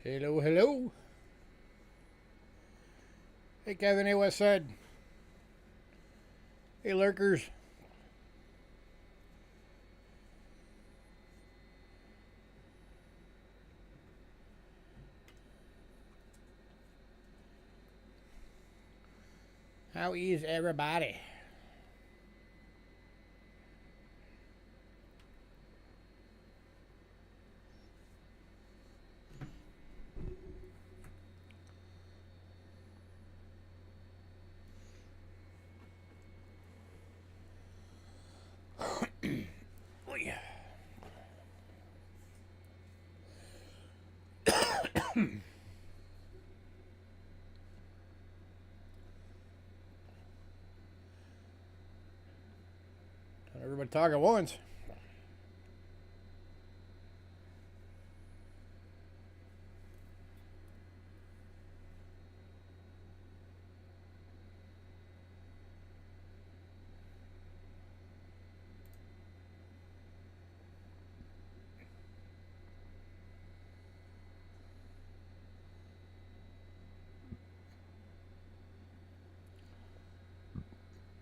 Hello, hello. Hey, Kevin. Hey, Westside. Hey, lurkers. How is everybody? Oh, yeah. Everybody talk at once.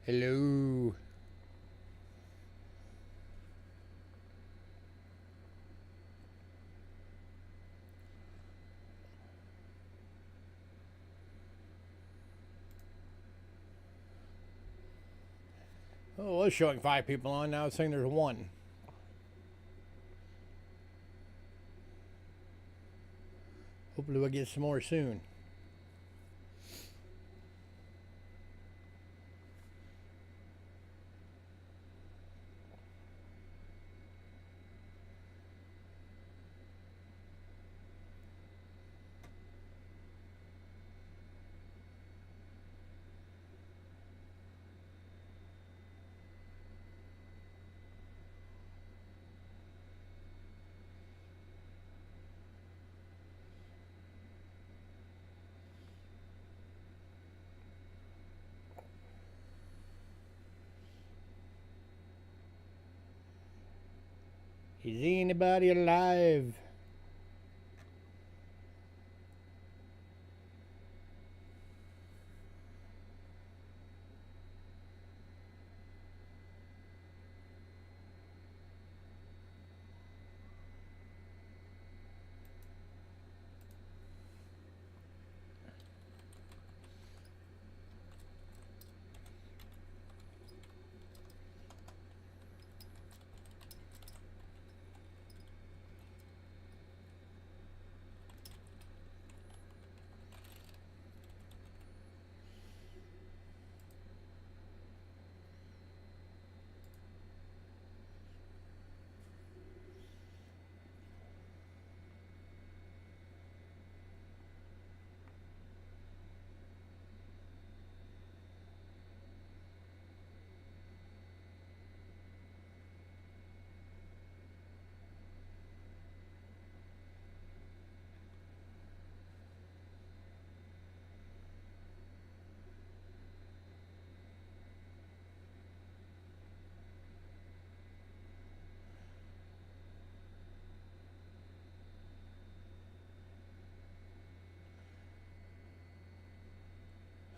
Hello. Oh, it was showing 5 people on. Now it's saying there's 1. Hopefully we'll get some more soon. Is anybody alive?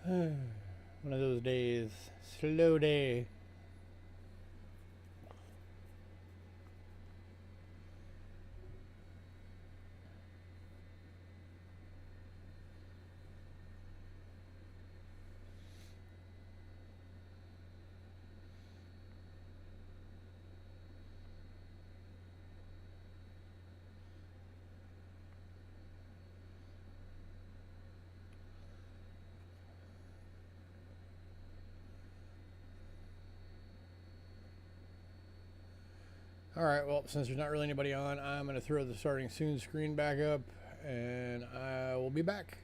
One of those days. Slow day. Alright, well, since there's not really anybody on, I'm going to throw the starting soon screen back up, and I will be back.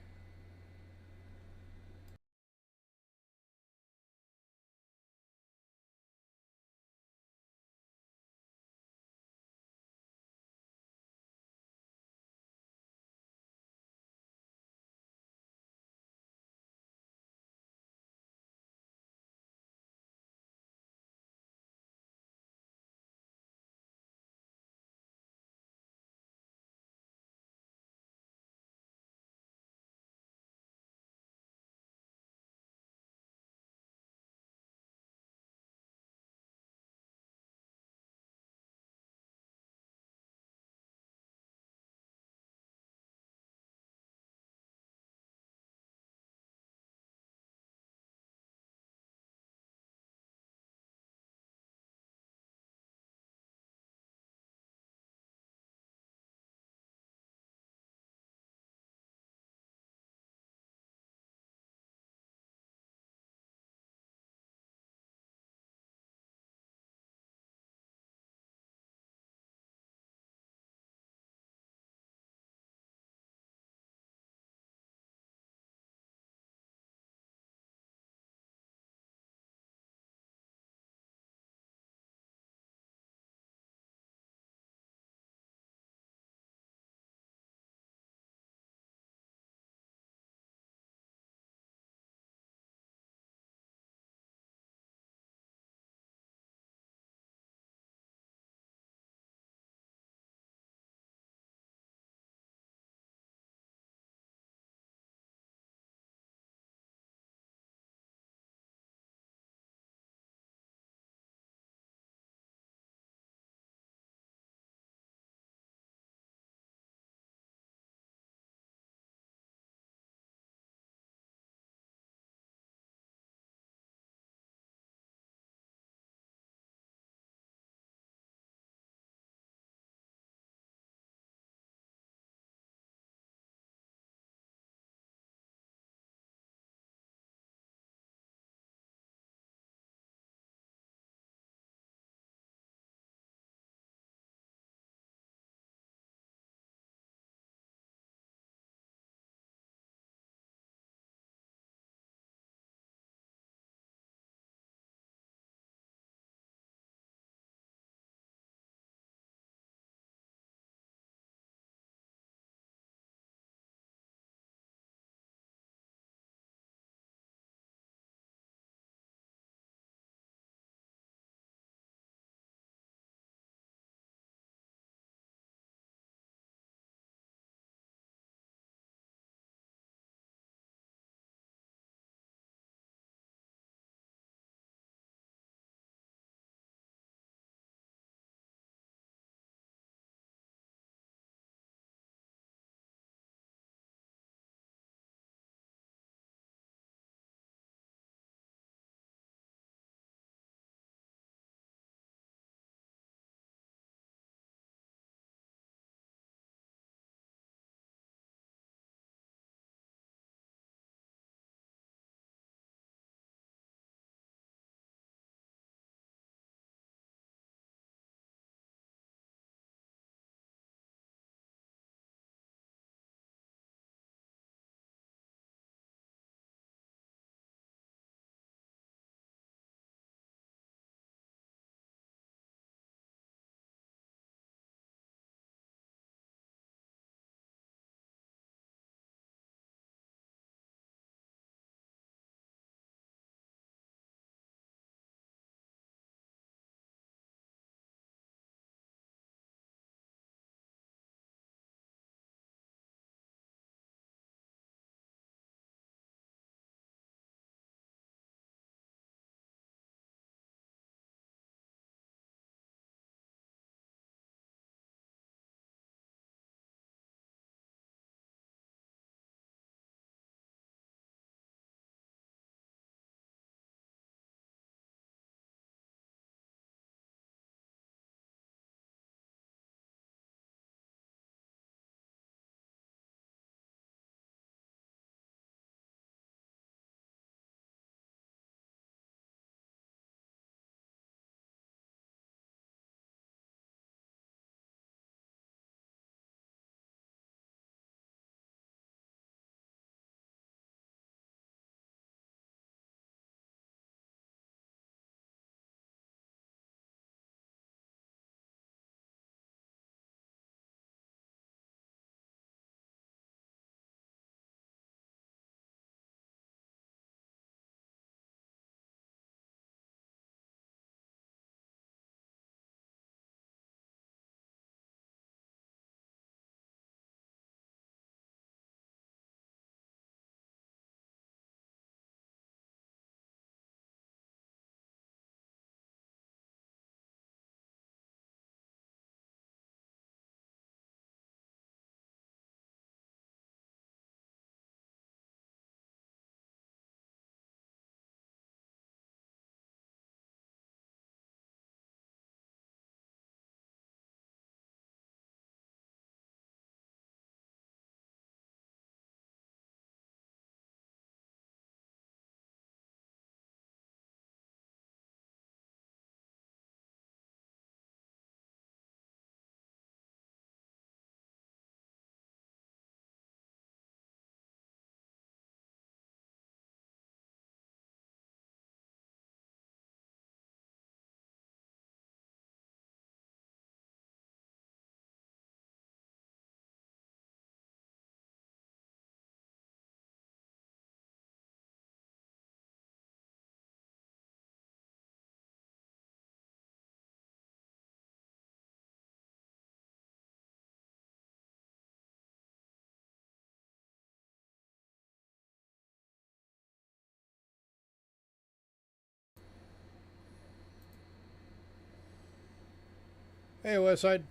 Hey, Westside.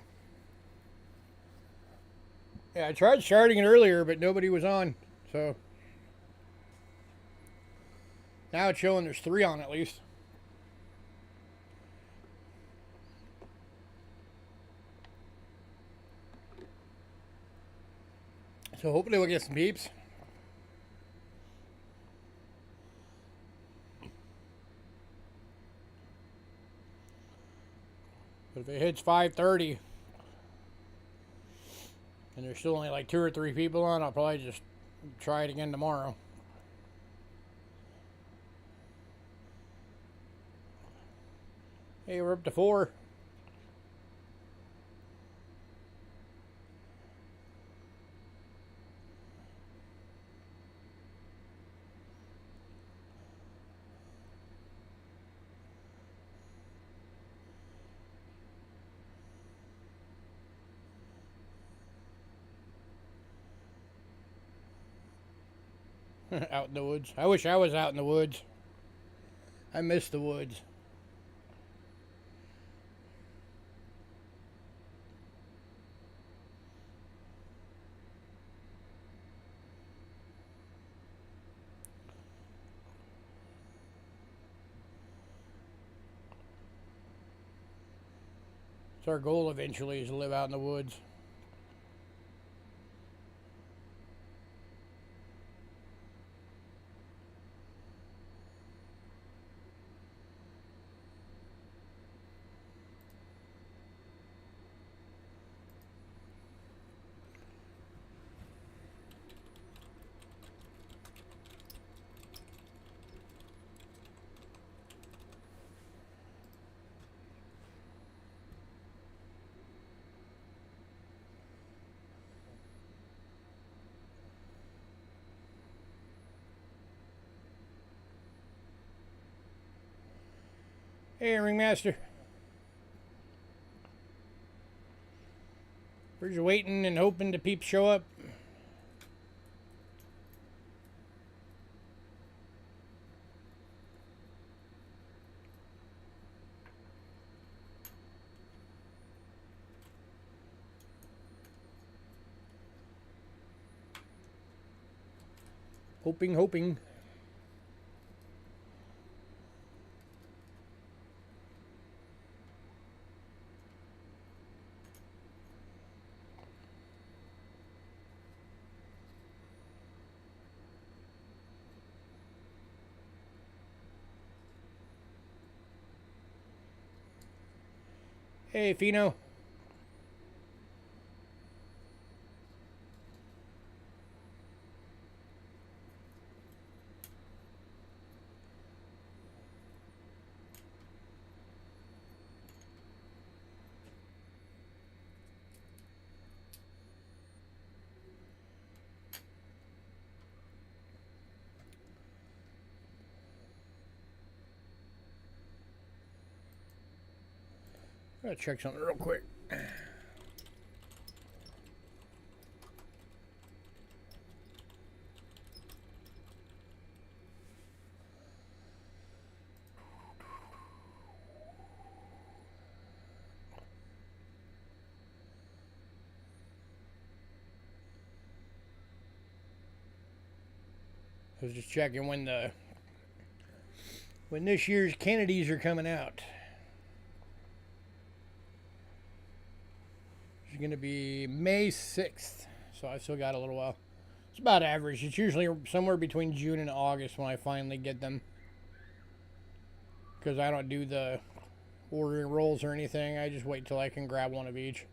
Yeah, I tried starting it earlier, but nobody was on. So now it's showing there's 3 on at least. So hopefully we'll get some peeps. But if it hits 5:30 and there's still only like 2 or 3 people on, I'll probably just try it again tomorrow. Hey, we're up to 4. Out in the woods. I wish I was out in the woods. I miss the woods. It's our goal eventually is to live out in the woods. Hey, Ringmaster. We're just waiting and hoping the peeps show up. Hoping. Hey, Fino. Gotta check something real quick. I was just checking when this year's Kennedys are coming out. It's going to be May 6th, so I still got a little while. It's about average. It's usually somewhere between June and August when I finally get them, because I don't do the ordering rolls or anything. I just wait till I can grab one of each.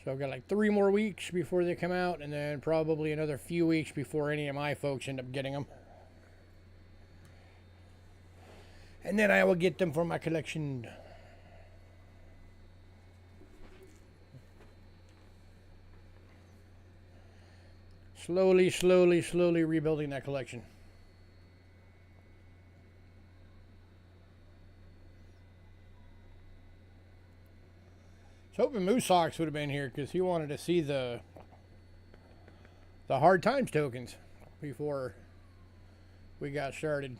So I've got like 3 more weeks before they come out, and then probably another few weeks before any of my folks end up getting them. And then I will get them for my collection. Slowly rebuilding that collection. I was hoping Moose Hawks would have been here because he wanted to see the Hard Times tokens before we got started.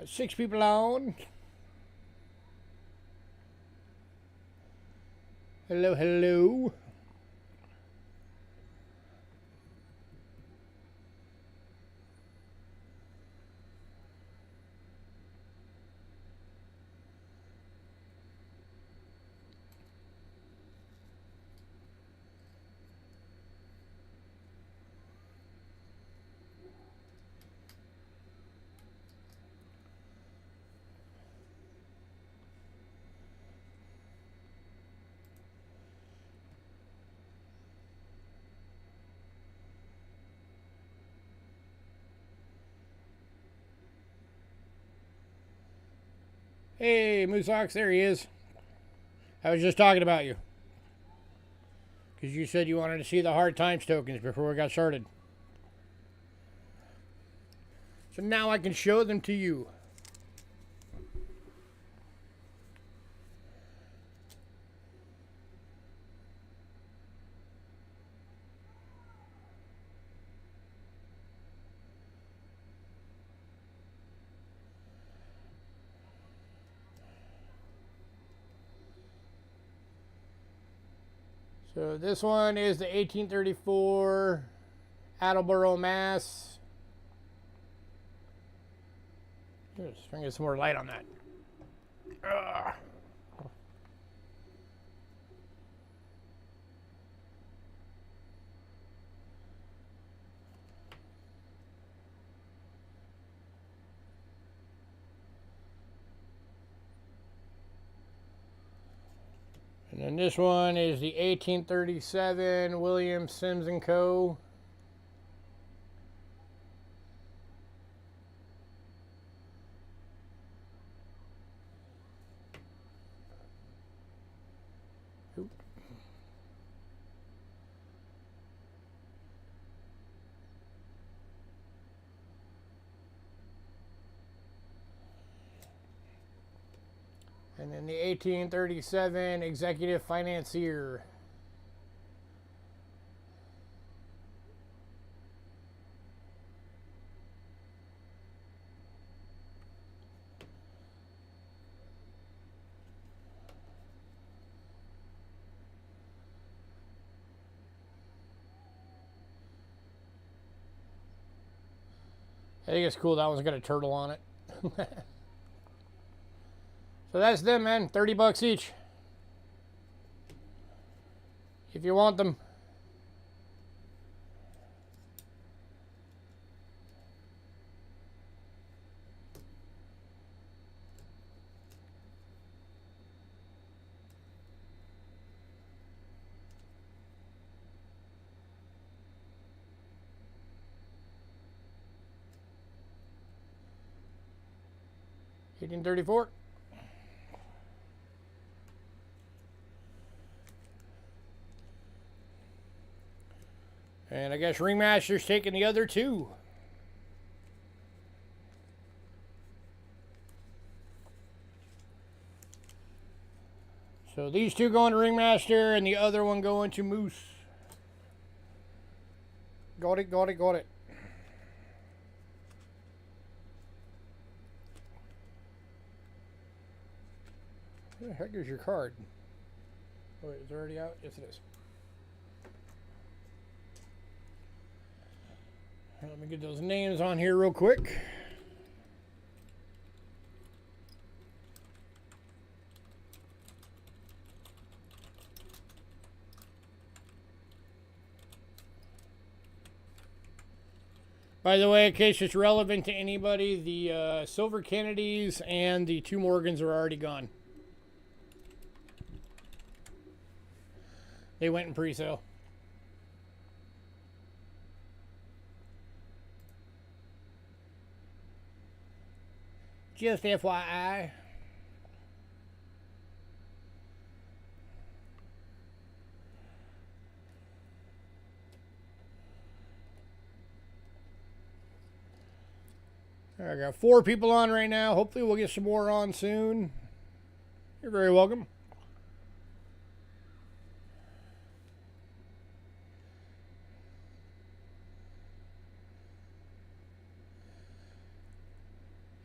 Got 6 people on. Hello, hello. Hey, Moosox, there he is. I was just talking about you. Because you said you wanted to see the hard times tokens before we got started. So now I can show them to you. So this one is the 1834 Attleboro, Mass. Just trying to get some more light on that. Ugh. And then this one is the 1837 William Sims & Co. Oop. And then the 1837 Executive Financier. I think it's cool that one's got a turtle on it. So that's them, man. 30 bucks each. If you want them. $18.34. And I guess Ringmaster's taking the other two. So these two going to Ringmaster and the other one going to Moose. Got it, got it, got it. Where the heck is your card? Oh wait, is it already out? Yes it is. Let me get those names on here real quick. By the way, in case it's relevant to anybody, the Silver Kennedys and the 2 Morgans are already gone. They went in pre-sale. Just FYI. I got 4 people on right now. Hopefully we'll get some more on soon. You're very welcome.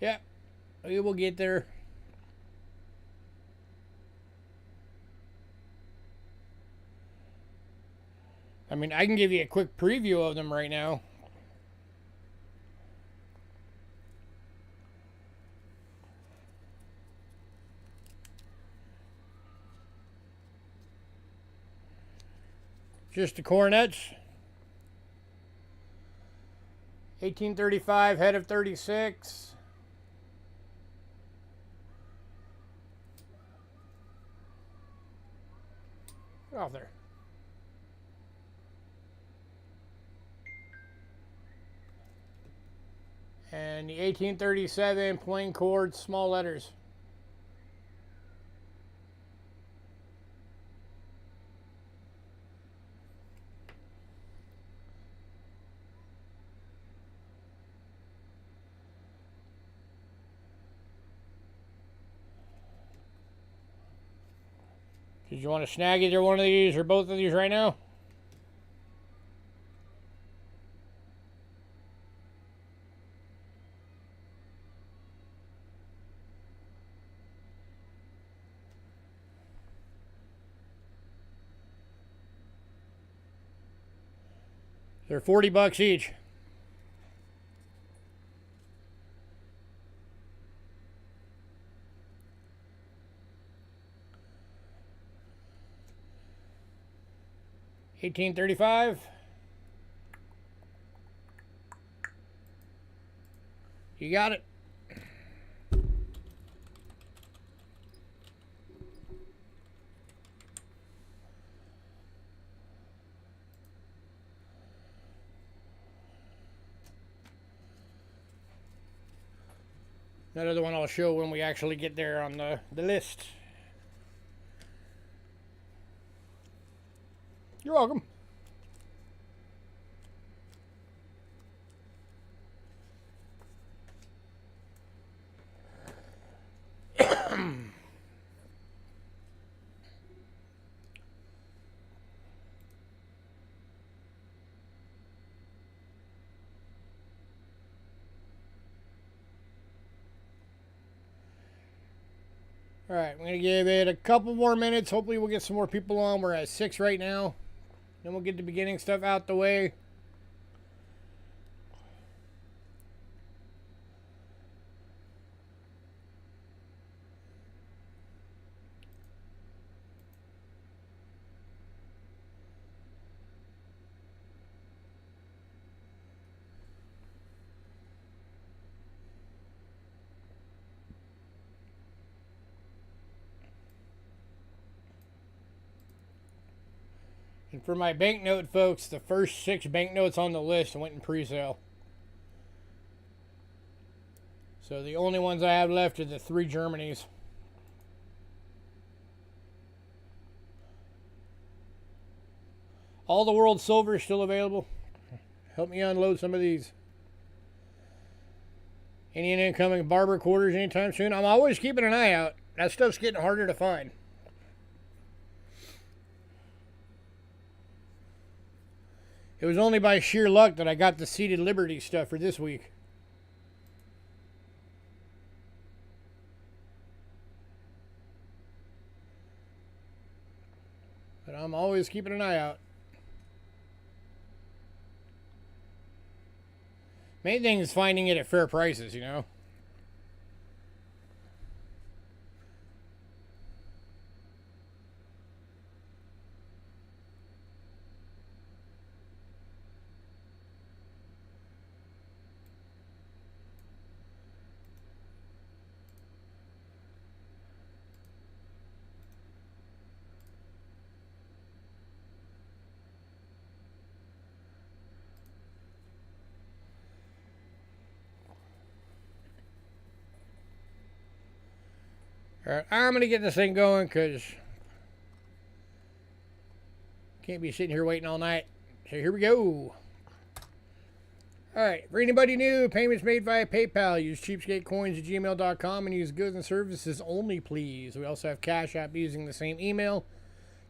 Yeah. We will get there. I mean, I can give you a quick preview of them right now. Just the cornets. 1835, head of 36. Get off there. And the 1837 plain chord, small letters. Did you want to snag either one of these or both of these right now? They're $40 each. $18.35. You got it. Another one I'll show when we actually get there on the list. You're welcome. All right, I'm going to give it a couple more minutes. Hopefully we'll get some more people on. We're at 6 right now. Then we'll get the beginning stuff out the way. And for my banknote folks, the first 6 banknotes on the list went in pre-sale. So the only ones I have left are the 3 Germanys. All the world silver is still available. Help me unload some of these. Any incoming barber quarters anytime soon? I'm always keeping an eye out. That stuff's getting harder to find. It was only by sheer luck that I got the Seated Liberty stuff for this week. But I'm always keeping an eye out. Main thing is finding it at fair prices, you know. Alright, I'm going to get this thing going because can't be sitting here waiting all night. So here we go. Alright, for anybody new, payments made via PayPal. Use cheapskatecoins@gmail.com and use goods and services only, please. We also have Cash App using the same email.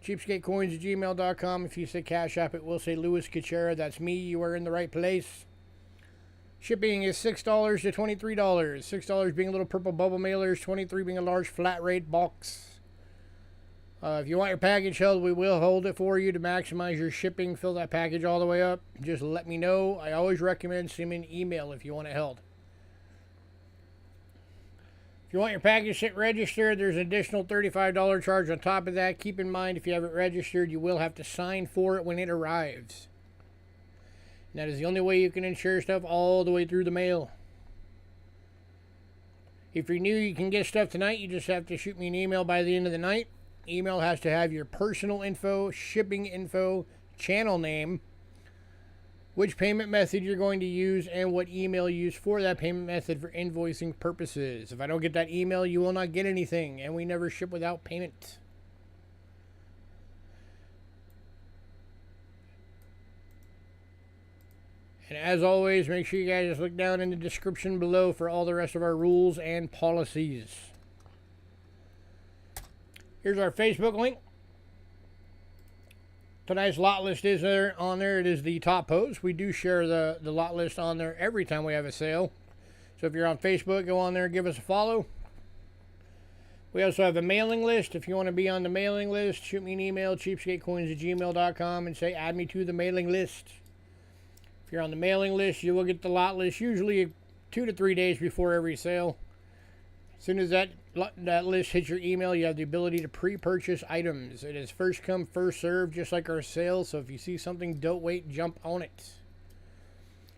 Cheapskatecoins@gmail.com. If you say Cash App, it will say Louis Kachera. That's me. You are in the right place. Shipping is $6 to $23. $6 being a little purple bubble mailers, $23 being a large flat rate box. If you want your package held, we will hold it for you to maximize your shipping. Fill that package all the way up. Just let me know. I always recommend sending an email if you want it held. If you want your package sent registered, there's an additional $35 charge on top of that. Keep in mind, if you have it registered, you will have to sign for it when it arrives. And that is the only way you can insure stuff all the way through the mail. If you're new, you can get stuff tonight. You just have to shoot me an email by the end of the night. Email has to have your personal info, shipping info, channel name, which payment method you're going to use, and what email you use for that payment method for invoicing purposes. If I don't get that email, you will not get anything, and we never ship without payment. And as always, make sure you guys look down in the description below for all the rest of our rules and policies. Here's our Facebook link. Tonight's lot list is there on there. It is the top post. We do share the lot list on there every time we have a sale. So if you're on Facebook, go on there and give us a follow. We also have a mailing list. If you want to be on the mailing list, shoot me an email, cheapskatecoins@gmail.com, and say add me to the mailing list. If you're on the mailing list, you will get the lot list usually 2 to 3 days before every sale. As soon as that list hits your email, you have the ability to pre-purchase items. It is first come, first served, just like our sales. So if you see something, don't wait, jump on it.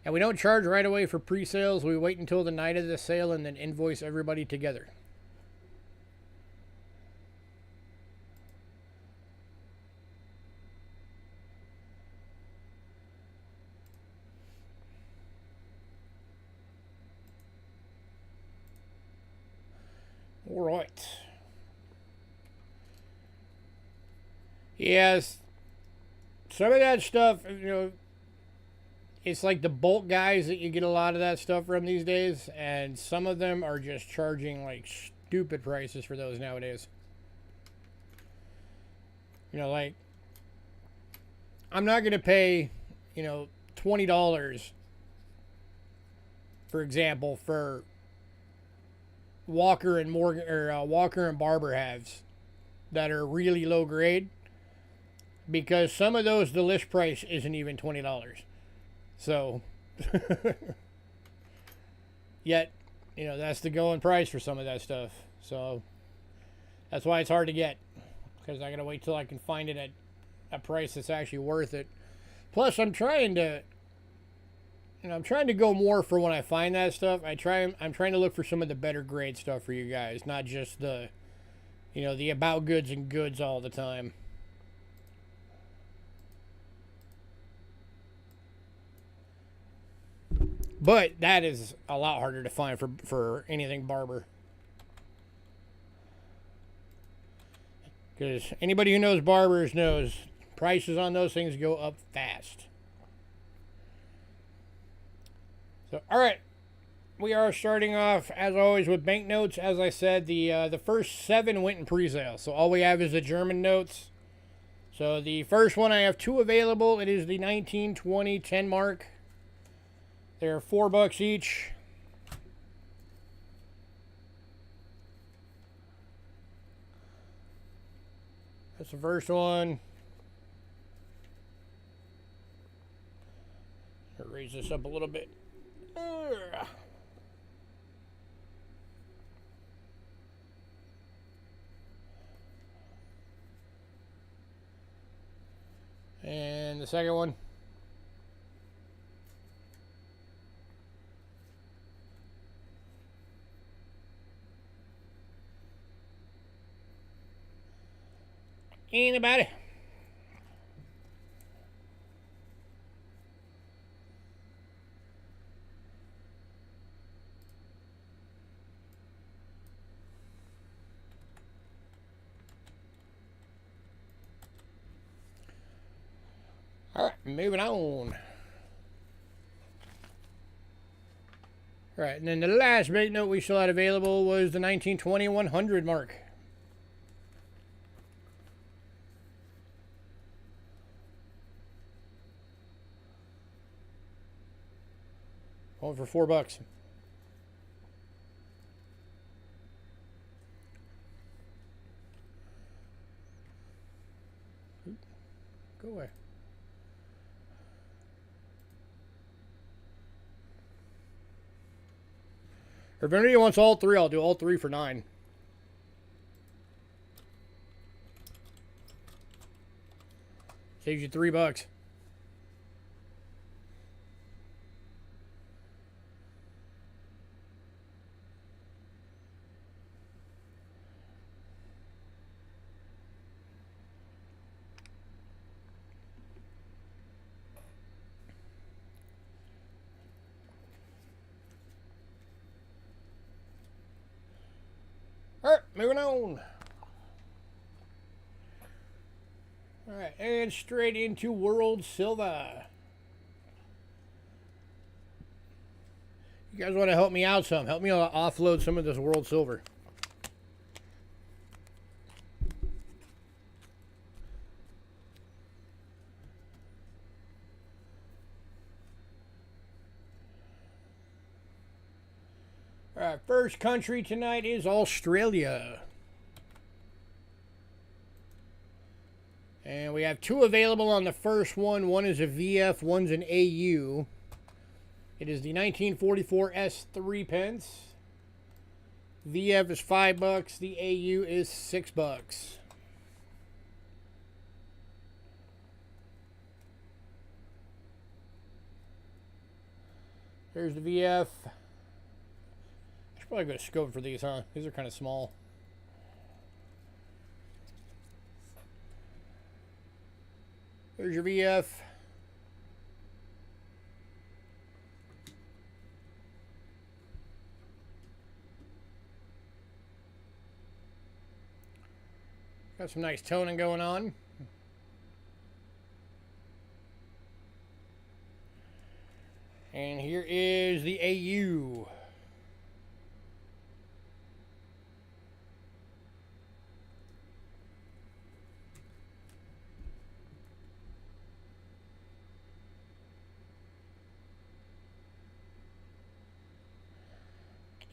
And we don't charge right away for pre-sales. We wait until the night of the sale and then invoice everybody together. All right. Yes. Some of that stuff, you know, it's like the bulk guys that you get a lot of that stuff from these days, and some of them are just charging like stupid prices for those nowadays. You know, like, I'm not going to pay, you know, $20, for example, for Walker and Morgan or Walker and Barber halves that are really low grade, because some of those the list price isn't even $20. So yet, you know, that's the going price for some of that stuff. So that's why it's hard to get, because I gotta wait till I can find it at a price that's actually worth it. Plus, I'm trying to go more for when I find that stuff. I'm trying to look for some of the better grade stuff for you guys, not just the, you know, the about goods and goods all the time. But that is a lot harder to find for anything Barber. Because anybody who knows Barbers knows prices on those things go up fast. So, all right, we are starting off, as always, with banknotes. As I said, the first 7 went in pre-sale, so all we have is the German notes. So the first one, I have 2 available. It is the 1920 10 mark. They're $4 each. That's the first one. I'll raise this up a little bit. And the second one. Anybody? All right, moving on. All right, and then the last banknote we still had available was the 1920 100 mark. Going for $4. Go away. If anybody wants all three, I'll do all three for $9. Saves you $3. Alright, moving on. Alright, and straight into World Silver. You guys want to help me out some? Help me offload some of this World Silver. Alright, first country tonight is Australia. And we have two available on the first one. One is a VF, one's an AU. It is the 1944 S3 pence. VF is $5. The AU is $6. There's the VF. I should probably go to scope for these, huh? These are kind of small. There's your VF. Got some nice toning going on. And here is the AU.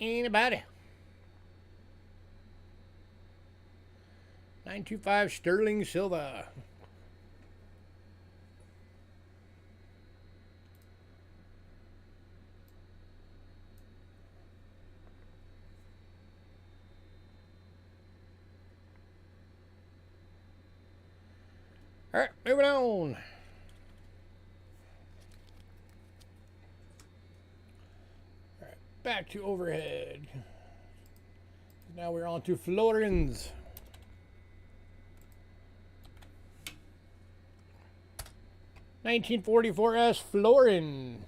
Anybody? 925 sterling silver. All right, moving on. Back to overhead. Now we're on to florins. $1944S florin.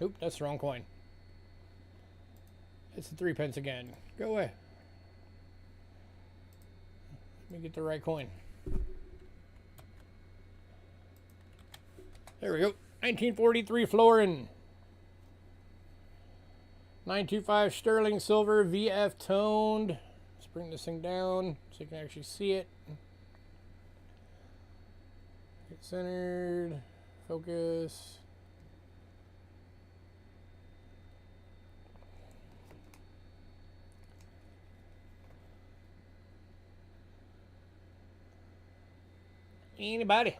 Oop, that's the wrong coin. It's the 3 pence again. Go away. Let me get the right coin. There we go. 1943 florin. 925 sterling silver, VF toned. Let's bring this thing down so you can actually see it. Get centered. Focus. Anybody?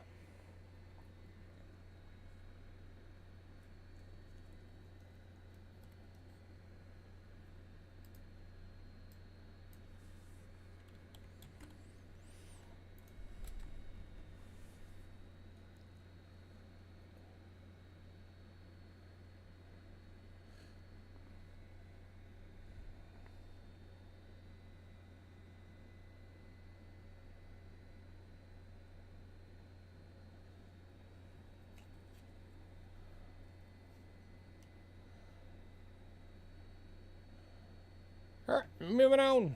Alright, moving on.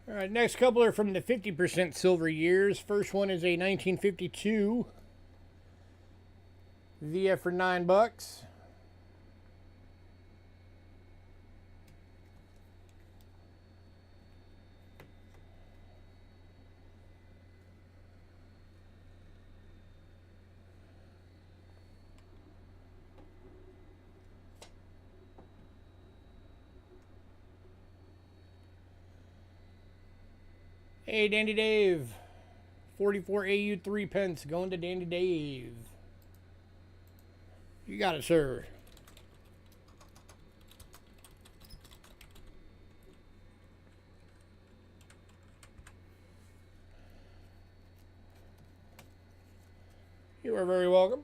Alright, next couple are from the 50% silver years. First one is a 1952 VF for $9. Hey, Dandy Dave. 44 AU 3 pence going to Dandy Dave. You got it, sir. You are very welcome.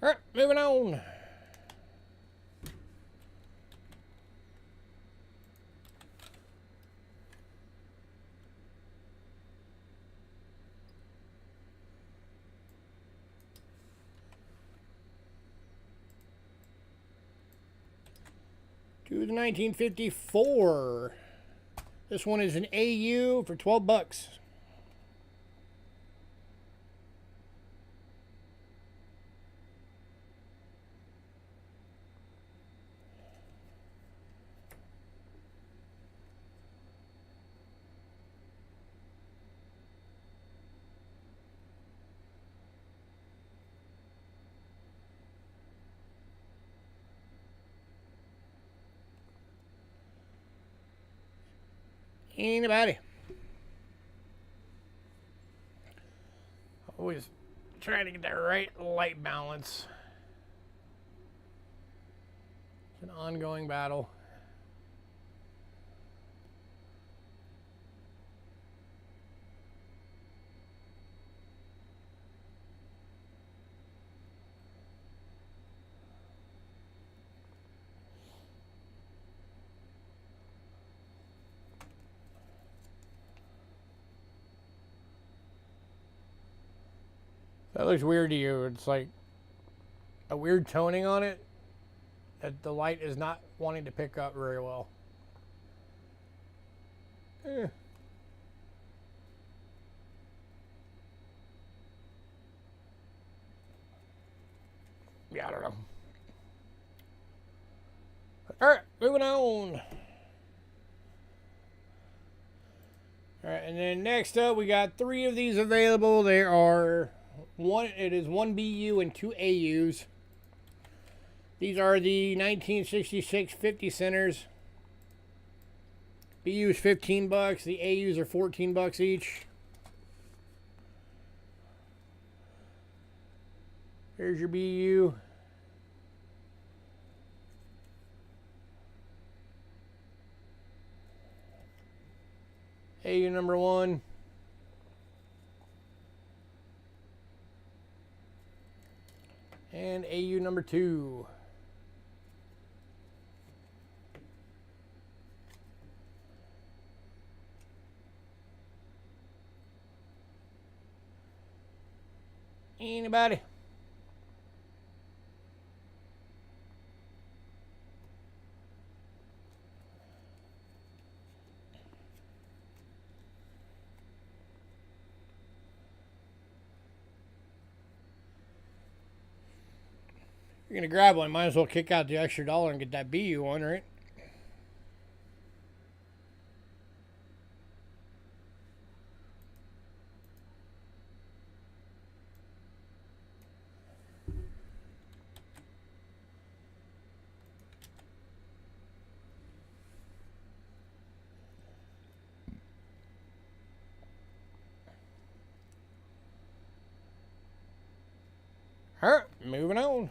All right, moving on. To the 1954. This one is an AU for 12 bucks. Anybody? Always trying to get that right light balance. It's an ongoing battle. That looks weird to you. It's like a weird toning on it that the light is not wanting to pick up very well. Yeah, I don't know. All right, moving on. All right, and then next up, we got 3 of these available. They are it is 1 BU and 2 AUs. These are the 1966 50 centers. BU is 15 bucks. The AUs are 14 bucks each. Here's your BU. AU number 1. And AU number 2. Anybody? You're going to grab one, might as well kick out the extra $1 and get that BU one, right? All right, moving on.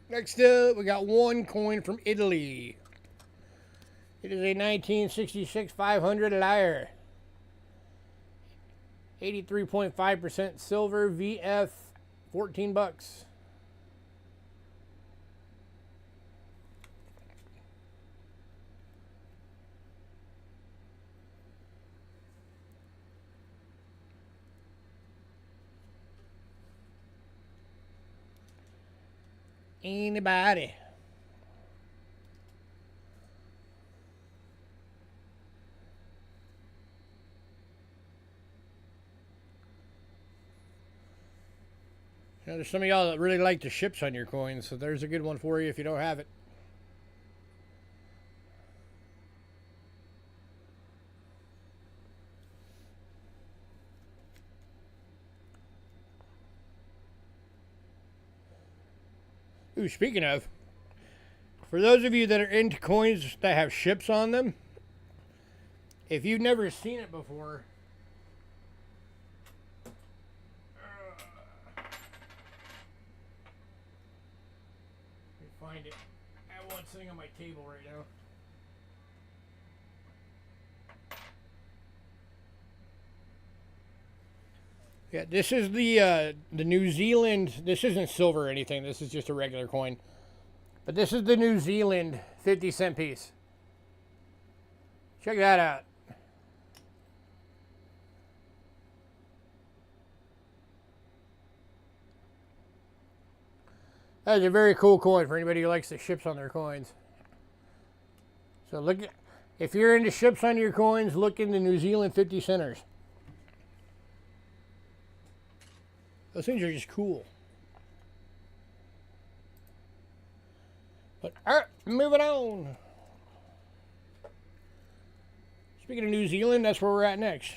Next up, we got 1 coin from Italy. It is a 1966 500 lyre. 83.5% silver, VF, 14 bucks. Anybody? You know, there's some of y'all that really like the ships on your coins, so there's a good one for you if you don't have it. Ooh, speaking of, for those of you that are into coins that have ships on them, if you've never seen it before, let me find it. I have one sitting on my table right now. Yeah, this is the New Zealand. This isn't silver or anything. This is just a regular coin. But this is the New Zealand 50-cent piece. Check that out. That is a very cool coin for anybody who likes the ships on their coins. So look at, if you're into ships on your coins, look into New Zealand 50 centers. Those things are just cool. But alright, moving on. Speaking of New Zealand, that's where we're at next.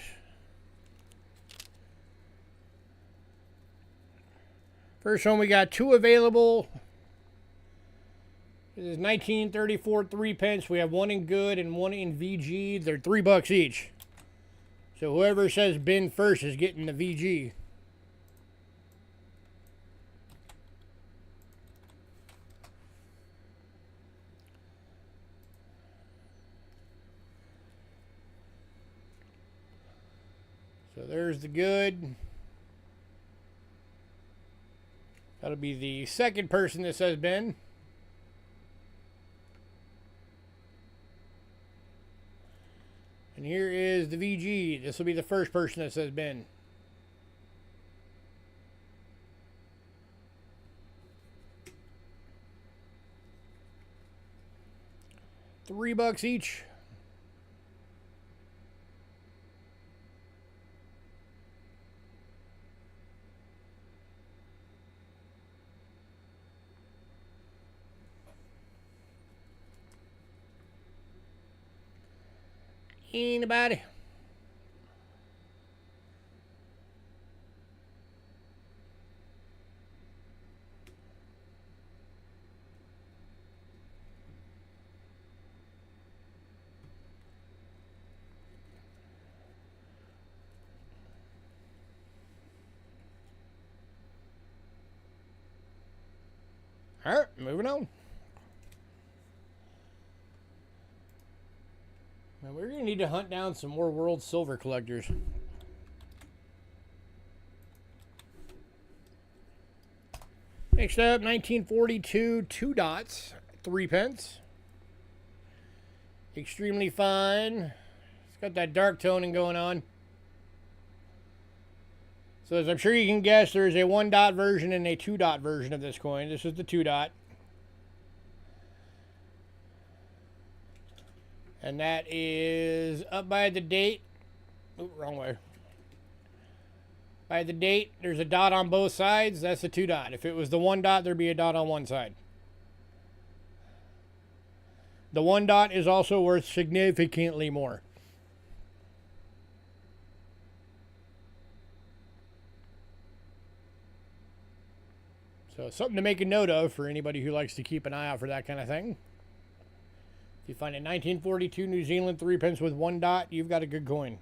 First one, we got two available. This is 1934 3 pence. We have one in good and one in VG. They're $3 each. So whoever says bin first is getting the VG. So there's the good. That'll be the second person that says bin. And here is the VG. This will be the first person that says bin. $3 each. Anybody? All right, moving on. Now we're going to need to hunt down some more world silver collectors. Next up, 1942 2 dots, 3 pence. Extremely fine. It's got that dark toning going on. So as I'm sure you can guess, there's a 1 dot version and a 2 dot version of this coin. This is the 2 dot. And that is up by the date. Ooh, wrong way. By the date, there's a dot on both sides. That's the 2 dot. If it was the 1 dot, there'd be a dot on one side. The 1 dot is also worth significantly more. So something to make a note of for anybody who likes to keep an eye out for that kind of thing. If you find a 1942 New Zealand 3 pence with 1 dot, you've got a good coin.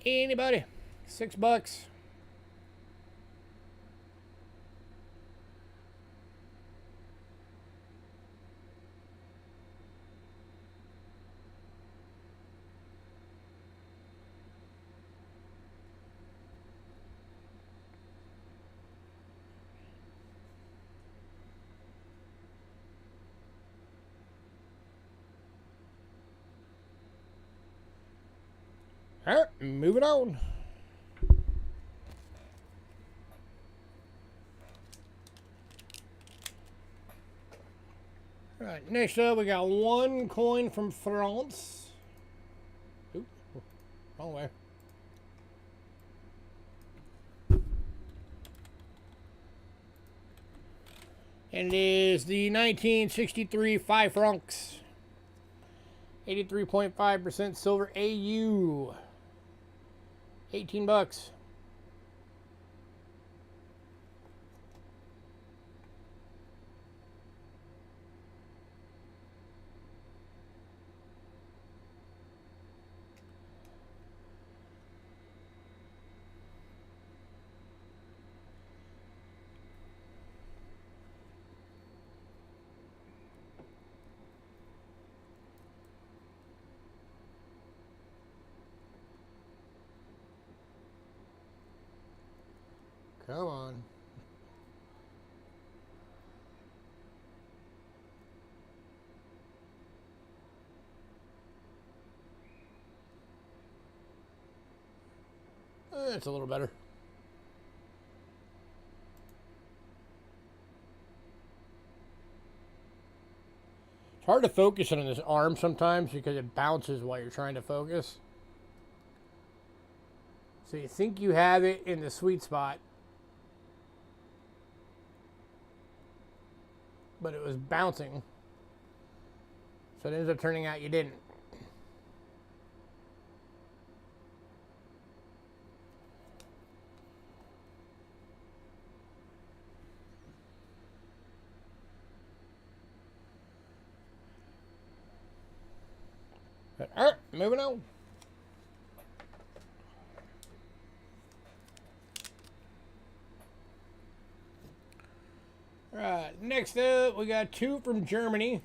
Anybody? $6. All right, moving on. All right, next up we got one coin from France. Ooh, Wrong way. And it is the 1963 5 francs. 83.5% silver AU. 18 bucks. Come on. It's a little better. It's hard to focus on this arm sometimes because it bounces while you're trying to focus. So you think you have it in the sweet spot, but it was bouncing. So it ends up turning out you didn't. But, all right, moving on. All right, next up, we got two from Germany.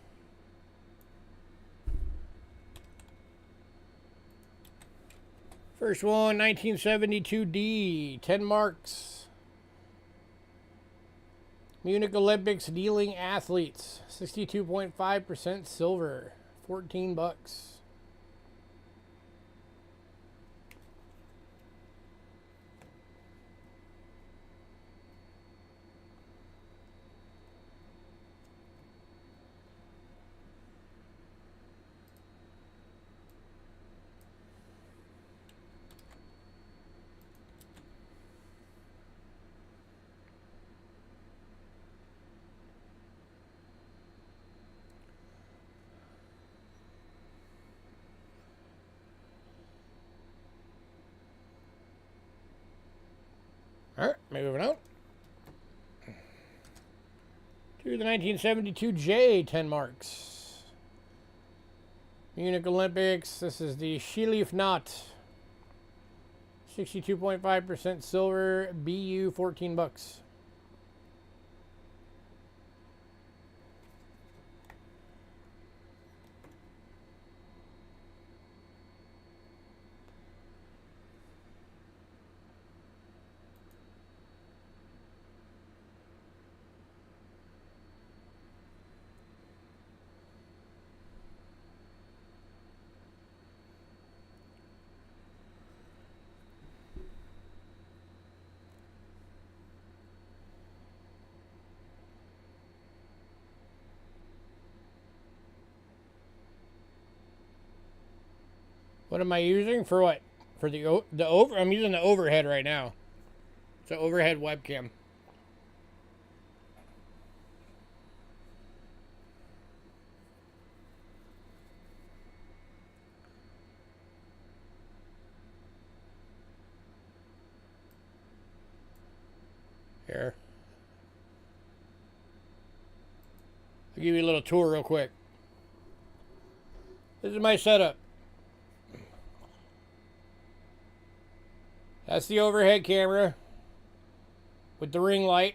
First one, 1972D, 10 marks. Munich Olympics dealing athletes, 62.5% silver, 14 bucks. All right, moving on. To the 1972J, 10 marks. Munich Olympics, this is the Skilift Knot. 62.5% silver, BU, 14 bucks. What am I using for what? For the over? I'm using the overhead right now. It's an overhead webcam. Here. I'll give you a little tour real quick. This is my setup. That's the overhead camera with the ring light.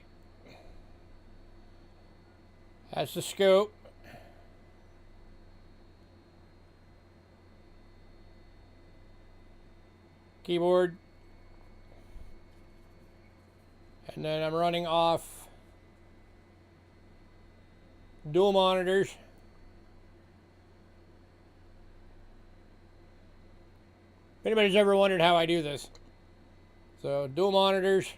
That's the scope. Keyboard. And then I'm running off dual monitors. If anybody's ever wondered how I do this. So dual monitors.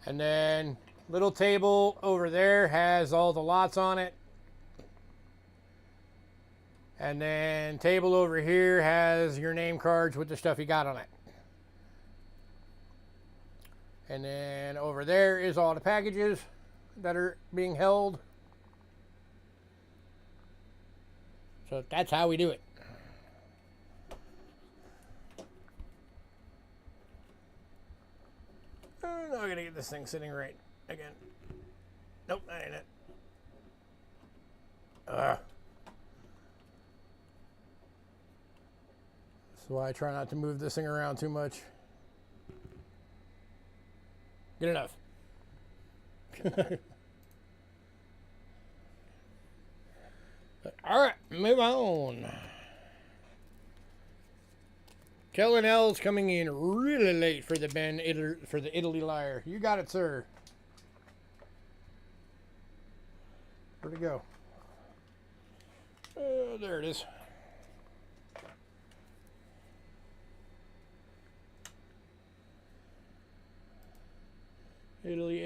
And then little table over there has all the lots on it. And then table over here has your name cards with the stuff you got on it. And then over there is all the packages that are being held. So that's how we do it. Oh, no, I gotta get this thing sitting right again. Nope, that ain't it. That's why I try not to move this thing around too much. Good enough. All right, move on. Kellen L's coming in really late for the Italy liar. You got it, sir. Where'd it go? Oh, there it is. Italy,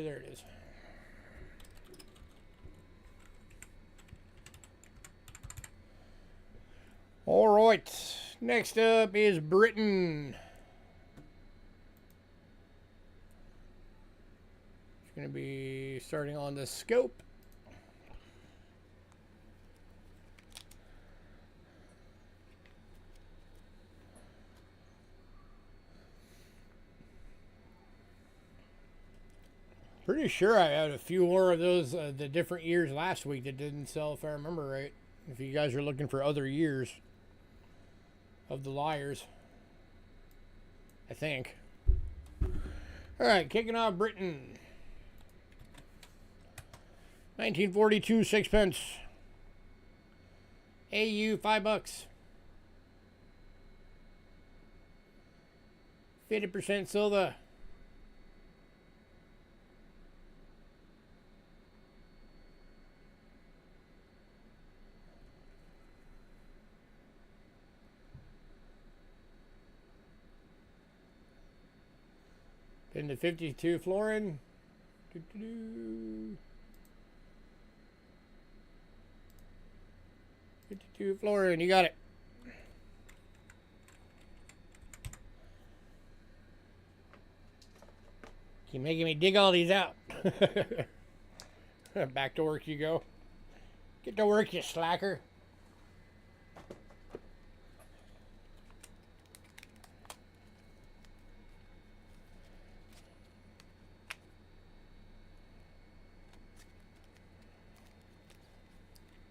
there it is. All right, next up is Britain. It's going to be starting on the scope. Pretty sure I had a few more of those the different years last week that didn't sell, if I remember right. If you guys are looking for other years of the liars, I think. All right, kicking off Britain. 1942 sixpence. AU $5. 50% silver. Then the 52 florin. 52 florin, you got it. Keep making me dig all these out. Back to work you go. Get to work, you slacker.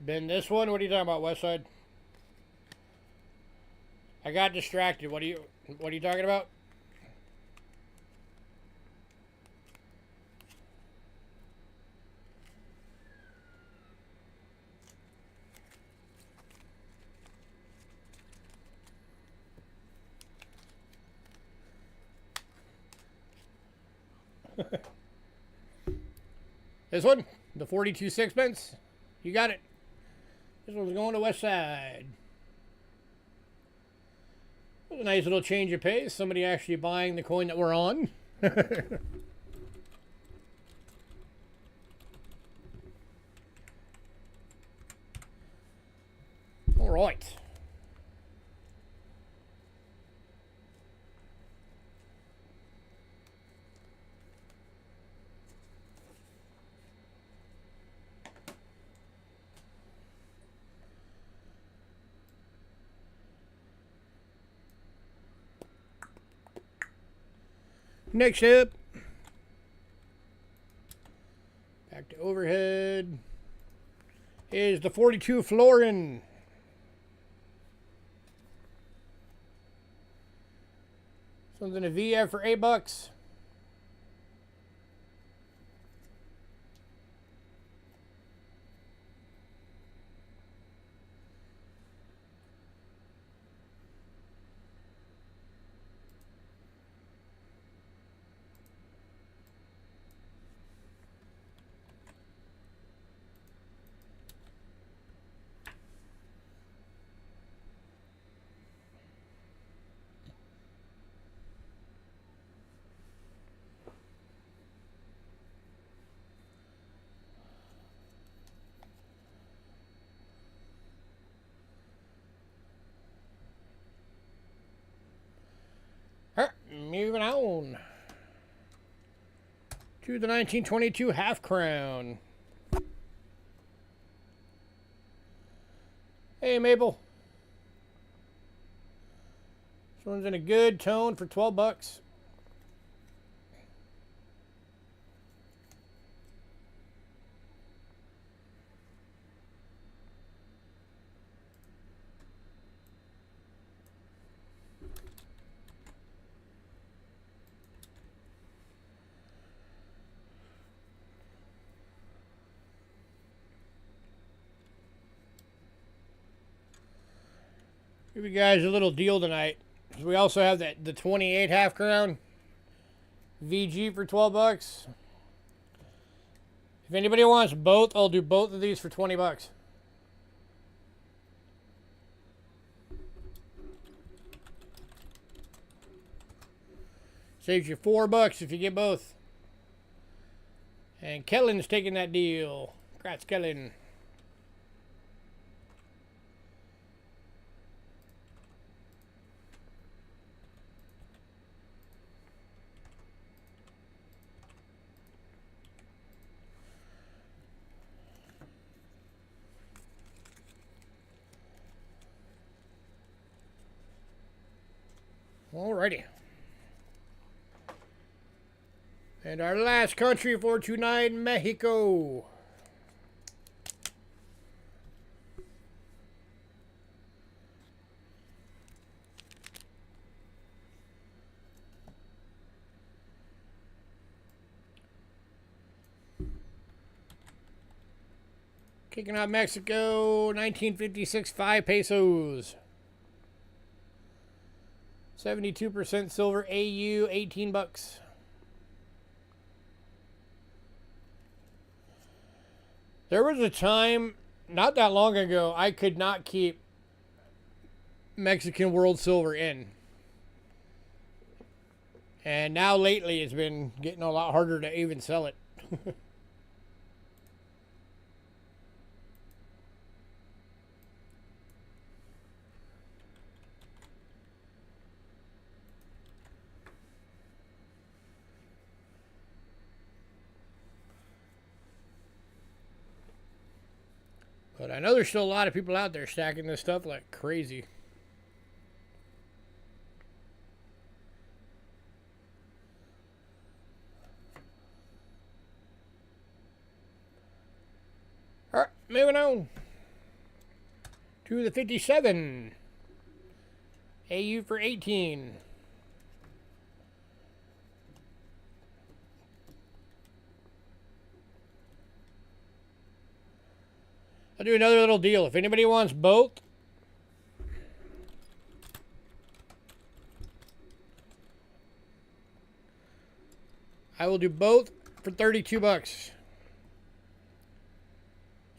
Ben, this one? What are you talking about, Westside? I got distracted. What are you talking about? This one, the 42 sixpence. You got it. This one's going to West Side. A nice little change of pace. Somebody actually buying the coin that we're on. All right. Next up, back to overhead, is the 42 florin. Something a VF for $8. on to the 1922 half crown. Hey, Mabel. This one's in a good tone for 12 bucks. Give you guys a little deal tonight. We also have the 28 half crown VG for 12 bucks. If anybody wants both, I'll do both of these for 20 bucks. Saves you $4 if you get both. And Kellen's taking that deal. Congrats, Kellen. Alrighty. And our last country for tonight, Mexico. Kicking out Mexico, 1956, 5 pesos. 72% silver AU, 18 bucks. There was a time, not that long ago, I could not keep Mexican World Silver in. And now lately it's been getting a lot harder to even sell it. But I know there's still a lot of people out there stacking this stuff like crazy. Alright, moving on to the 57. AU for 18. I'll do another little deal. If anybody wants both, I will do both for 32 bucks.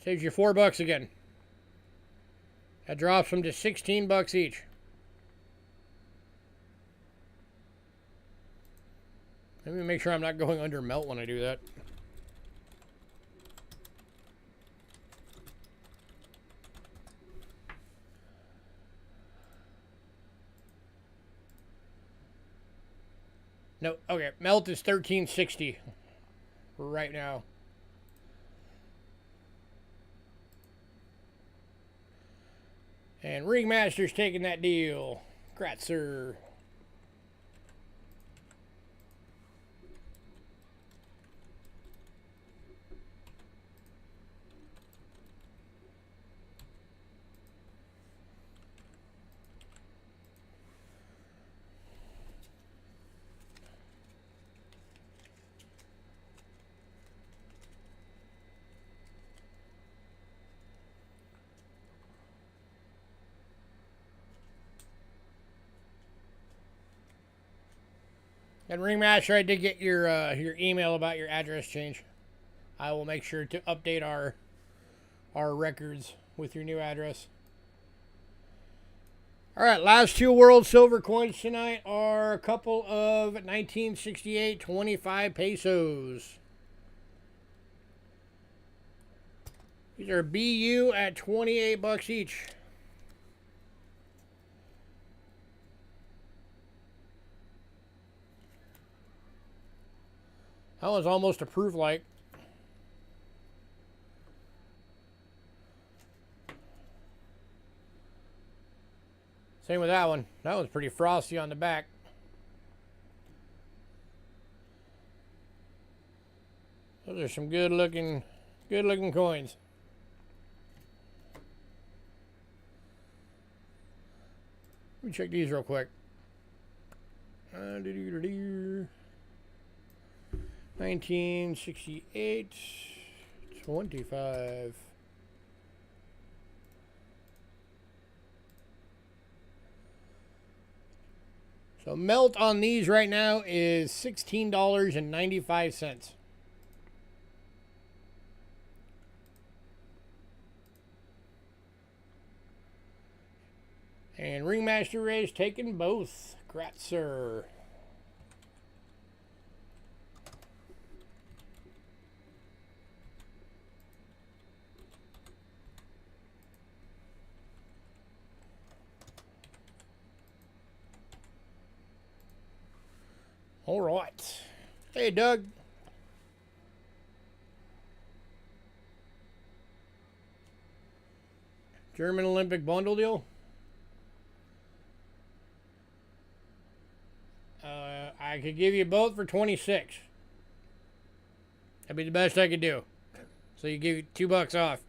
Saves you $4 again. That drops them to 16 bucks each. Let me make sure I'm not going under melt when I do that. No, okay, melt is 1360 right now. And Ringmaster's taking that deal. Congrats, sir. And Ringmaster, I did get your email about your address change. I will make sure to update our records with your new address. All right, last two World Silver coins tonight are a couple of 1968 25 pesos. These are BU at 28 bucks each. That was almost a proof like. Same with that one. That was pretty frosty on the back. Those are some good looking coins. Let me check these real quick. 1968, 25. So melt on these right now is $16.95. And Ringmaster Ray's taking both. Gratzer. All right. Hey, Doug. German Olympic bundle deal. I could give you both for 26. That'd be the best I could do. So you give you $2 off.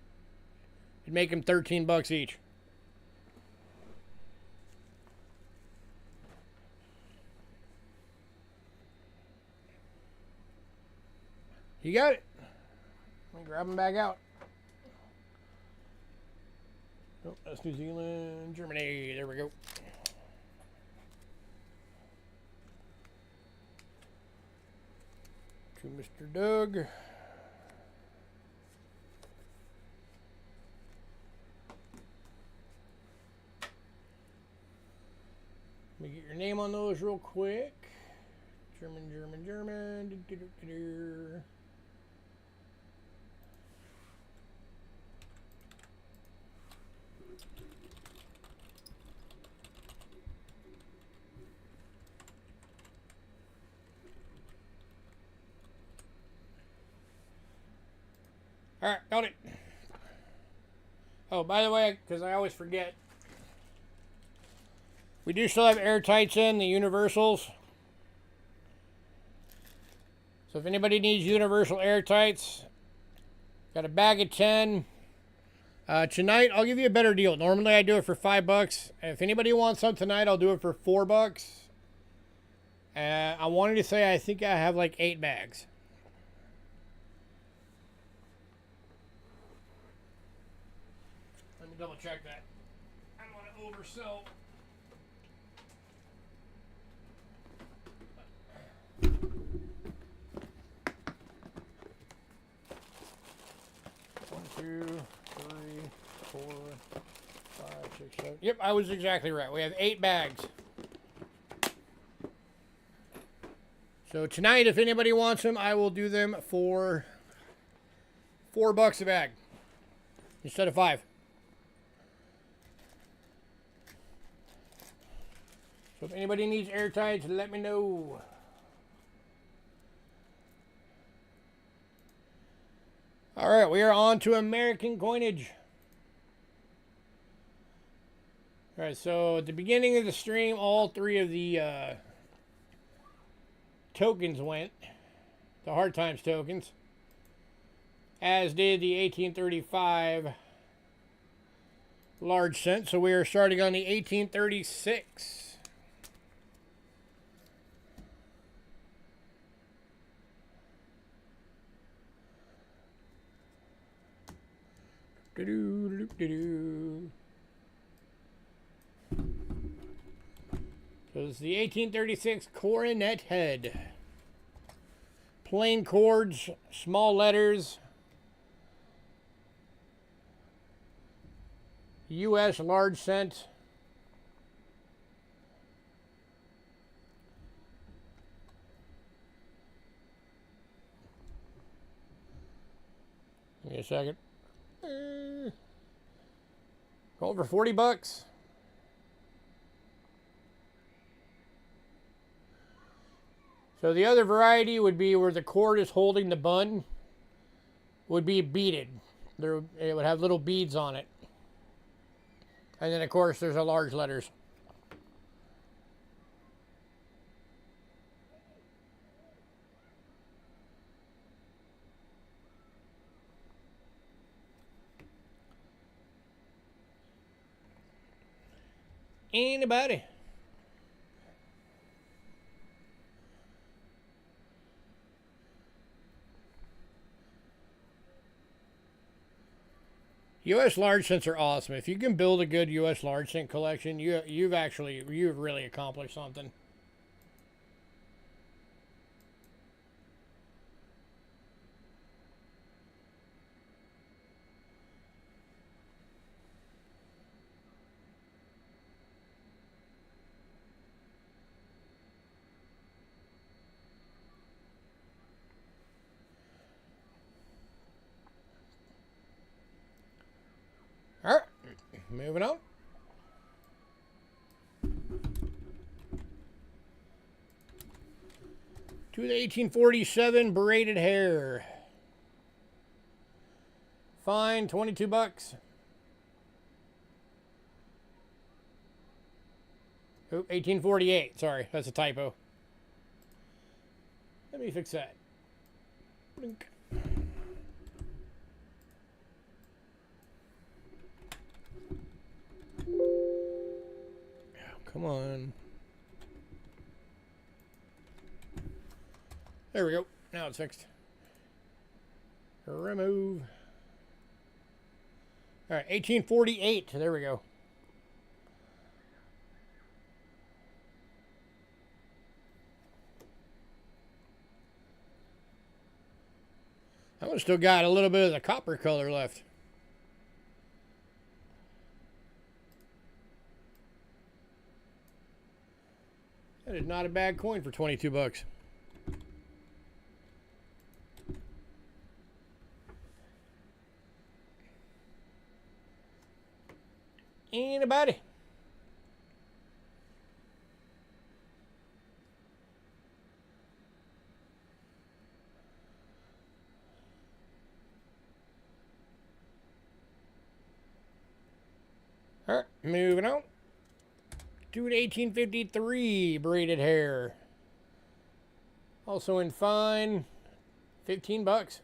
You'd make them $13 each. You got it. Let me grab them back out. Oh, that's New Zealand, Germany. There we go. To Mr. Doug. Let me get your name on those real quick. German. All right, got it. Oh, by the way, because I always forget, we do still have airtights in, the universals. So if anybody needs universal airtights, got a bag of 10. Tonight, I'll give you a better deal. Normally, I do it for $5. If anybody wants some tonight, I'll do it for $4. I wanted to say I think I have like 8 bags. Let me double check that. I don't want to oversell. One, 2, 3, 4, 5, 6, 7. Yep, I was exactly right. We have 8 bags. So tonight, if anybody wants them, I will do them for $4 a bag instead of 5. So if anybody needs airtights, let me know. All right, we are on to American coinage. All right, so at the beginning of the stream, all 3 of the tokens went, the Hard Times tokens, as did the 1835 large cent. So we are starting on the 1836. So this is the 1836 coronet head. Plain chords, small letters. U.S. large cent. Give me a second. Going for $40. So So the other variety would be where the cord is holding the bun, would be beaded. It would have little beads on it. And then of course there's a large letters. Anybody? U.S. large cents are awesome. If you can build a good U.S. large cent collection, you've really accomplished something. All right, moving on. To the 1847 braided hair. Fine, 22 bucks. Oh, 1848. Sorry, that's a typo. Let me fix that. Blink. Come on. There we go. Now it's fixed. Remove. All right, 1848. There we go. That one still got a little bit of the copper color left. That is not a bad coin for 22 bucks. Anybody? All right, moving on. To an 1853 braided hair. Also in fine, 15 bucks.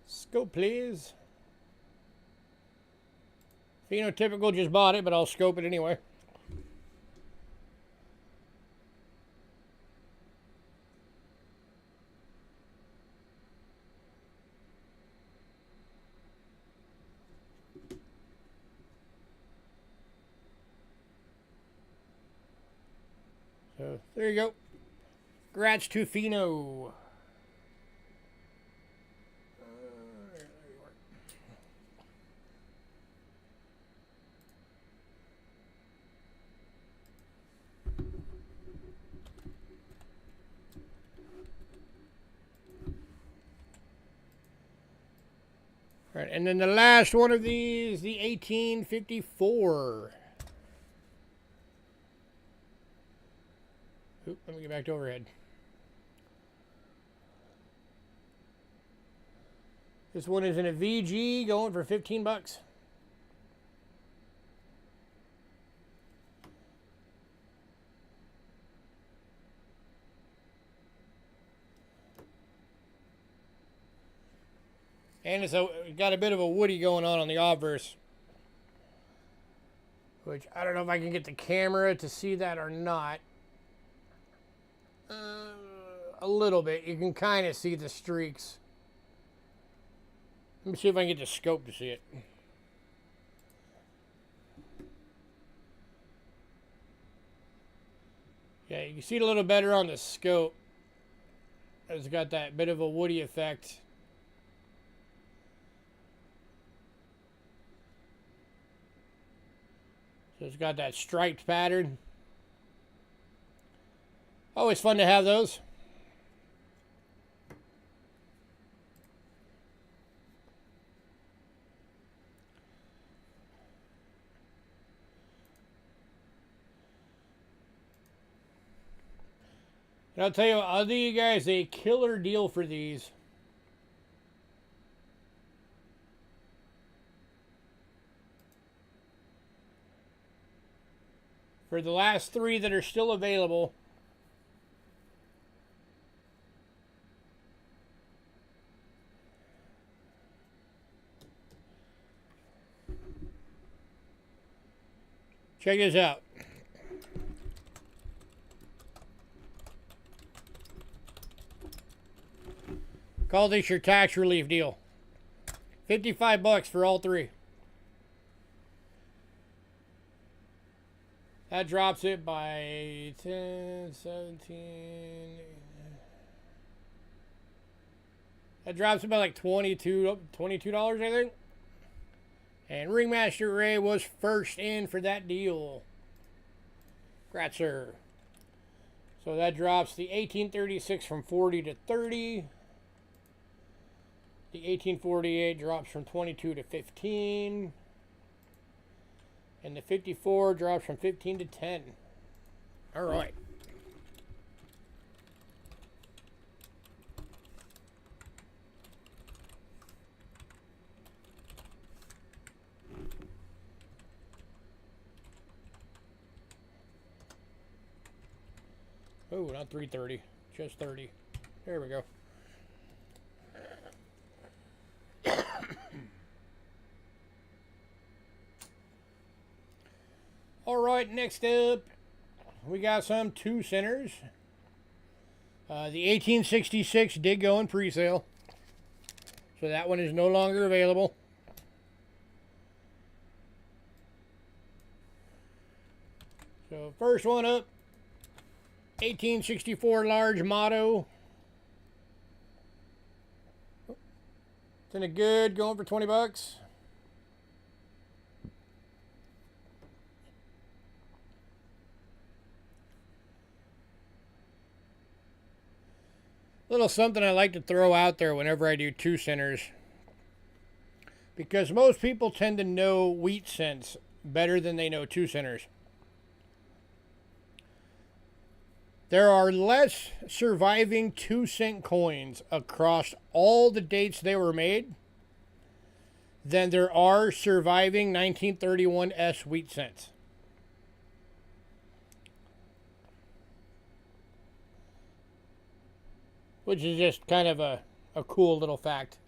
Scope, please. Phenotypical just bought it, but I'll scope it anyway. So there you go. Congrats to Pheno. All right, and then the last one of these, the 1854. Oop, let me get back to overhead. This one is in a VG going for 15 bucks. And it's got a bit of a woody going on the obverse. Which, I don't know if I can get the camera to see that or not. A little bit. You can kind of see the streaks. Let me see if I can get the scope to see it. Okay, you can see it a little better on the scope. It's got that bit of a woody effect. So it's got that striped pattern. Always fun to have those. And I'll tell you what, I'll do you guys a killer deal for these. For the last 3 that are still available. Check this out. Call this your tax relief deal. $55 for all 3. That drops it by 10, 17. That drops it by like $22, I think. And Ringmaster Ray was first in for that deal. Congrats, sir. So that drops the 1836 from 40 to 30. The 1848 drops from 22 to 15. And the 54 drops from 15 to 10. All right. Oh, not 330, just 30. There we go. All right, next up, we got some 2 centers. The 1866 did go in pre-sale, so that one is no longer available. So first one up, 1864 large motto. It's in a good, going for $20. Little something I like to throw out there whenever I do 2 centers, because most people tend to know wheat cents better than they know 2 centers. There are less surviving 2-cent coins across all the dates they were made than there are surviving 1931 S wheat cents. Which is just kind of a cool little fact.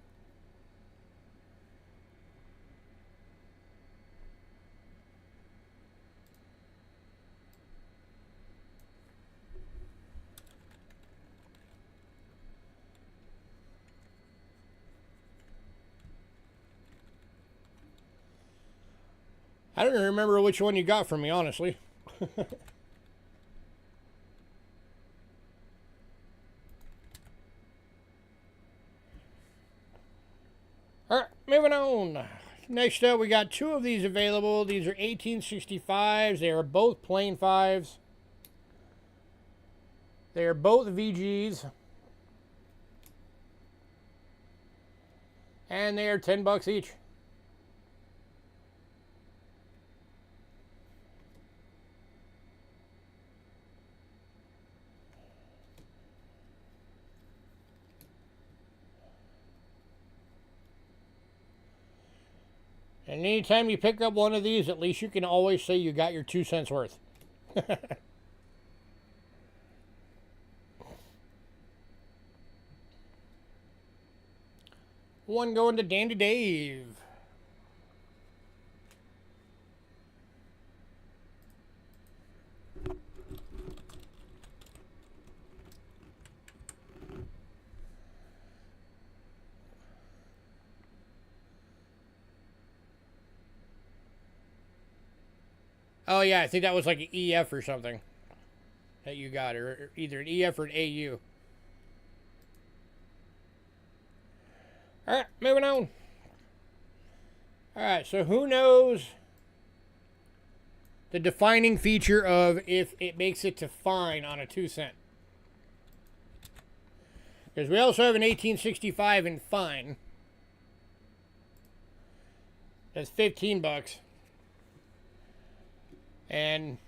I don't remember which one you got from me, honestly. Alright, moving on. Next up, we got 2 of these available. These are 1865s. They are both plain 5s. They are both VGs. And they are $10 each. And anytime you pick up one of these, at least you can always say you got your 2 cents worth. One going to Dandy Dave. Oh yeah, I think that was like an EF or something. that you got, or either an EF or an AU. Alright, moving on. Alright, so who knows the defining feature of if it makes it to fine on a 2-cent? Because we also have an 1865 in fine. That's 15 bucks. And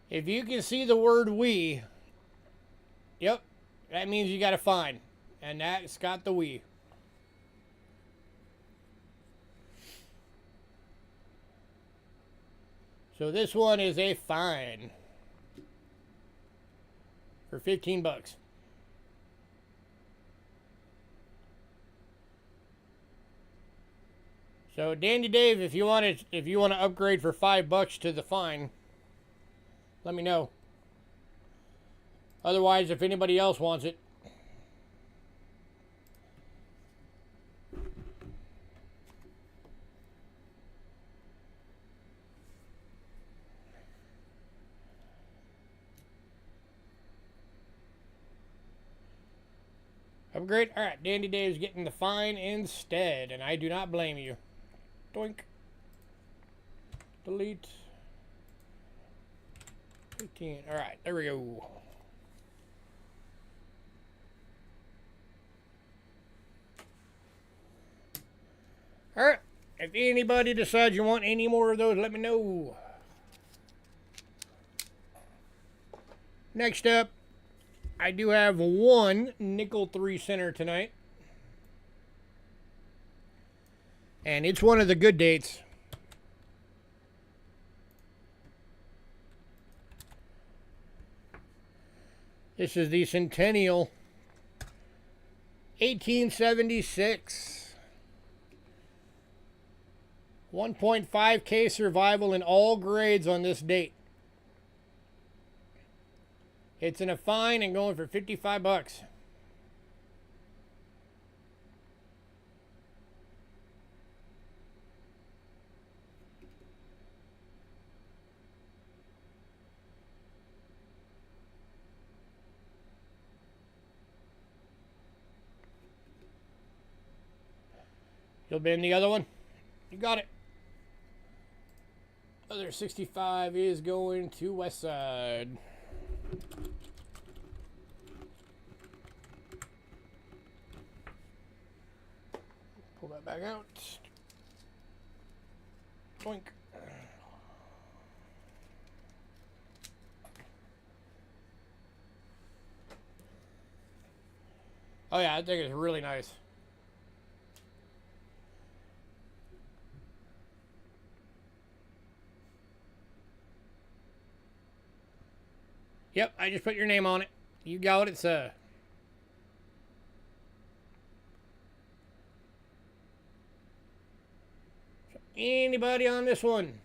if you can see the word we, yep, that means you got a fine. And that's got the we. So this one is a fine for 15 bucks. So Dandy Dave, if you want to upgrade for $5 to the fine, let me know. Otherwise, if anybody else wants it, upgrade. All right, Dandy Dave's getting the fine instead, and I do not blame you. Doink. Delete. 15. All right, there we go. All right, if anybody decides you want any more of those, let me know. Next up, I do have one nickel 3-center tonight. And it's one of the good dates. This is the Centennial 1876. 1.5K survival in all grades on this date. It's in a fine and going for 55 bucks. You'll bend the other one. You got it. Other 65 is going to West Side. Pull that back out. Boink. Oh yeah, I think it's really nice. Yep, I just put your name on it. You got it, sir. Anybody on this one?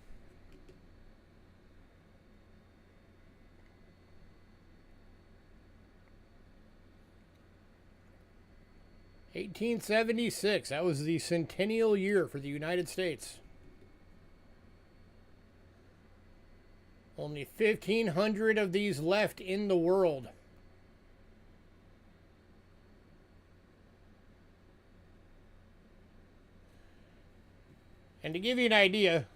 $1876. That was the centennial year for the United States. Only 1,500 of these left in the world. And to give you an idea,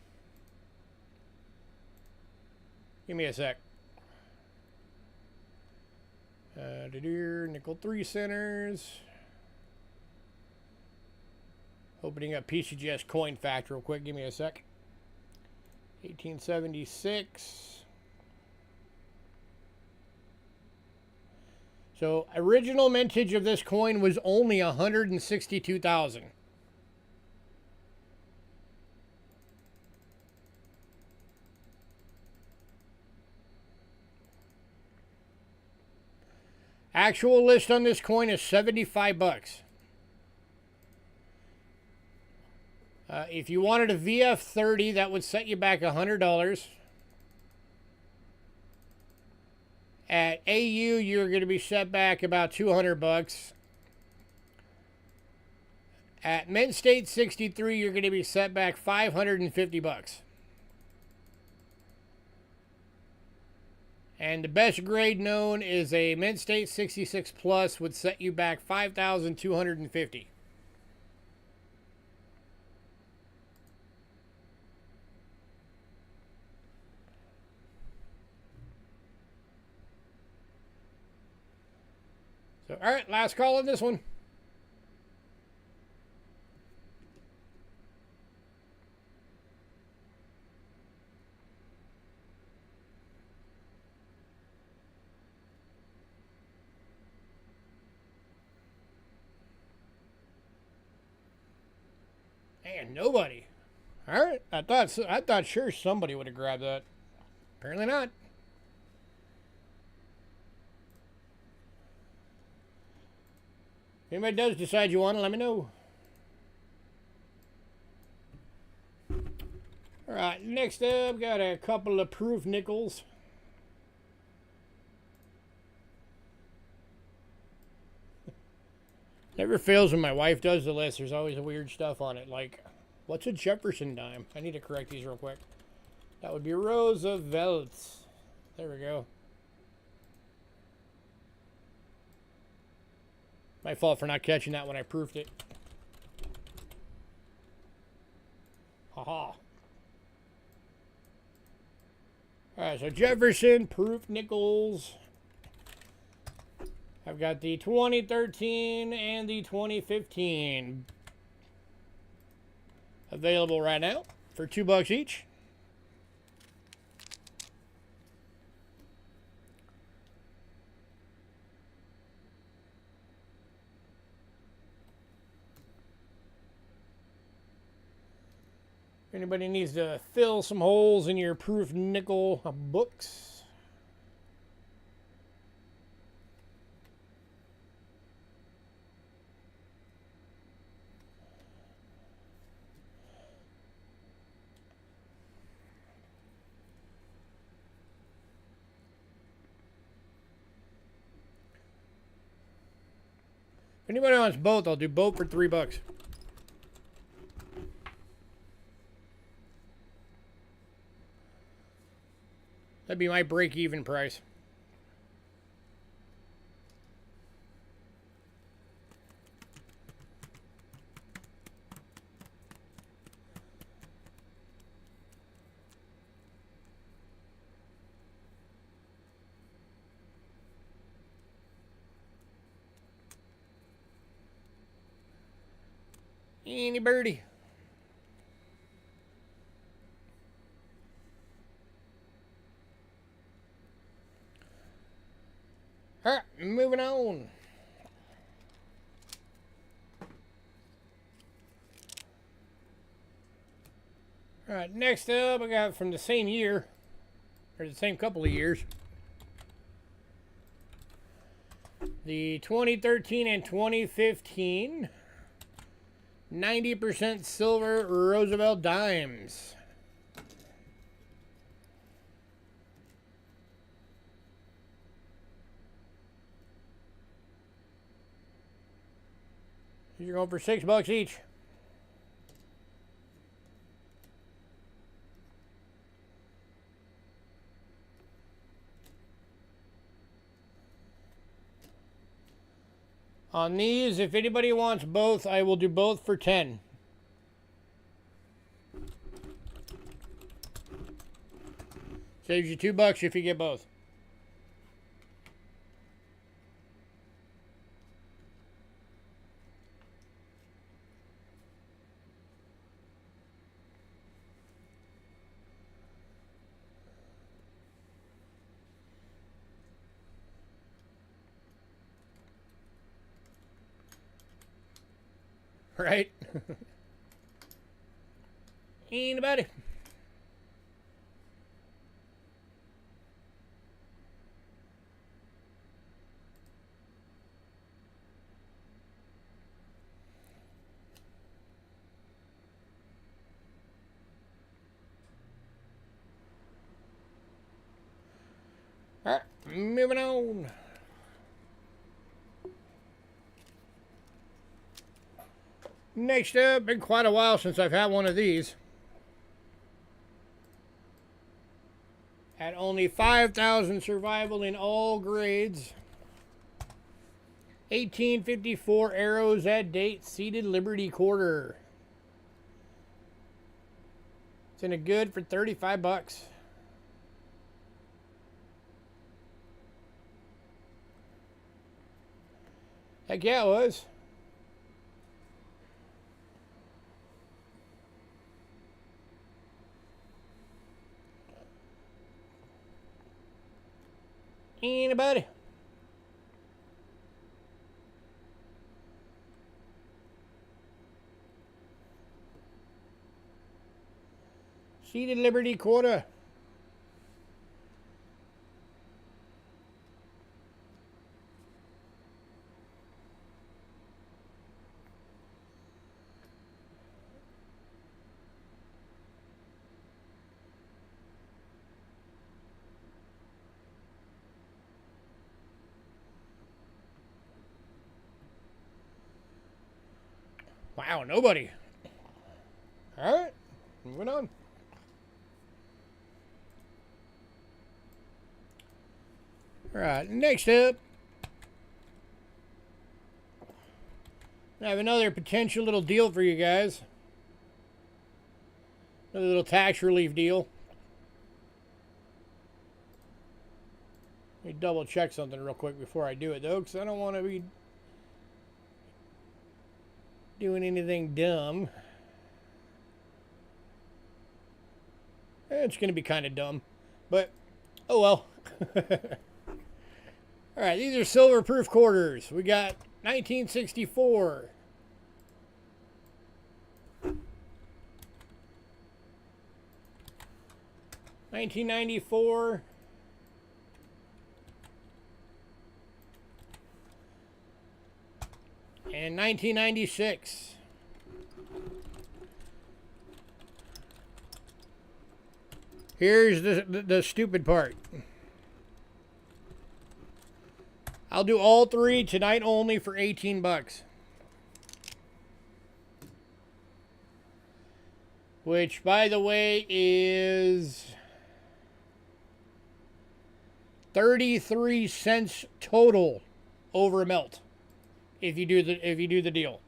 give me a sec. Nickel 3-centers. Opening up PCGS Coin Fact real quick. Give me a sec. 1876. So original mintage of this coin was only 162,000. Actual list on this coin is 75 bucks. If you wanted a VF30, that would set you back $100. At AU, you're going to be set back about 200 bucks. At Mint State 63, you're going to be set back $550. And the best grade known is a Mint State 66 Plus would set you back $5,250. So, all right, last call on this one. And nobody. All right, I thought sure somebody would have grabbed that. Apparently not. If anybody does decide you want it, let me know. All right, next up, got a couple of proof nickels. Never fails when my wife does the list. There's always weird stuff on it, like, what's a Jefferson dime? I need to correct these real quick. That would be Roosevelt. There we go. My fault for not catching that when I proofed it. Haha. Alright, so Jefferson, proof nickels. I've got the 2013 and the 2015 available right now for $2 each. If anybody needs to fill some holes in your proof nickel books. If anybody wants both, I'll do both for $3. That'd be my break-even price. Any birdie. All right, moving on. All right, next up, I got from the same year, or the same couple of years, the 2013 and 2015 90% silver Roosevelt dimes. You're going for $6 each. On these, if anybody wants both, I will do both for 10. Saves you $2 if you get both. Right? Anybody? All right, moving on. Next up, been quite a while since I've had one of these. At only 5,000 survival in all grades. 1854 arrows at date, seated Liberty quarter. It's in a good for 35 bucks. Heck yeah, it was. Anybody? Seated Liberty quarter. Wow, nobody. All right, moving on. All right, next up, I have another potential little deal for you guys. Another little tax relief deal. Let me double check something real quick before I do it, though, because I don't want to be doing anything dumb. It's going to be kind of dumb, but oh well. All right, these are silver proof quarters. We got 1964. $1994. And 1996. Here's the stupid part. I'll do all three tonight only for 18 bucks. Which, by the way, is 33 cents total over melt if you do the deal.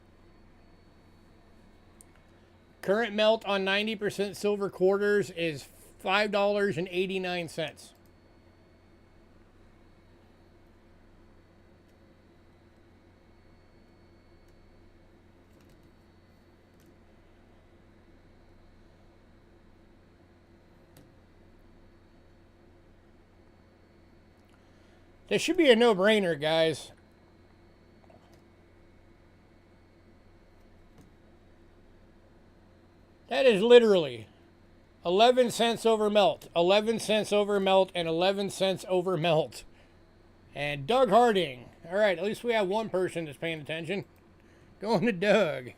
Current melt on 90% silver quarters is $5.89. This should be a no-brainer, guys. That is literally 11 cents over melt, 11 cents over melt, and 11 cents over melt. And Doug Harding. All right, at least we have one person that's paying attention. Going to Doug.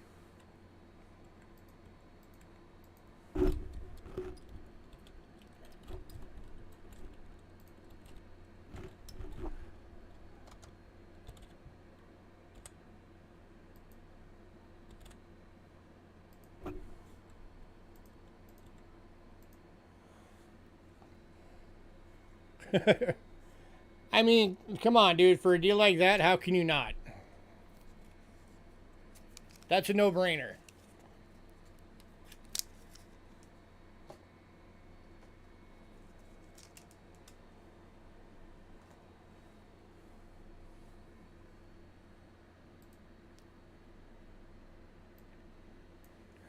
I mean, come on, dude. For a deal like that, how can you not? That's a no-brainer.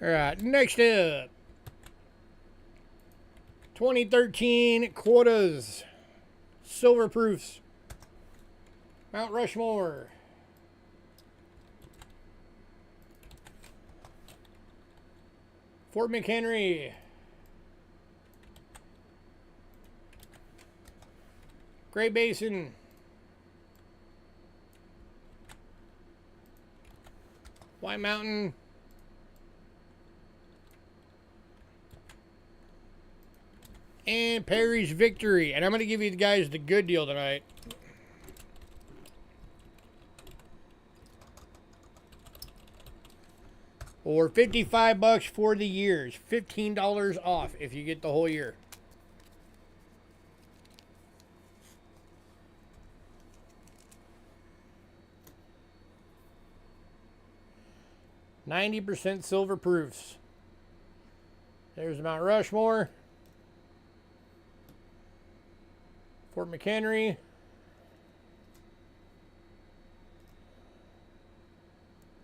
All right, next up. 2013 quotas. Silver proofs. Mount Rushmore. Fort McHenry. Great Basin. White Mountain. And Perry's Victory. And I'm going to give you guys the good deal tonight. Or 55 bucks for the years. $15 off if you get the whole year. %90 silver proofs. There's Mount Rushmore. Fort McHenry.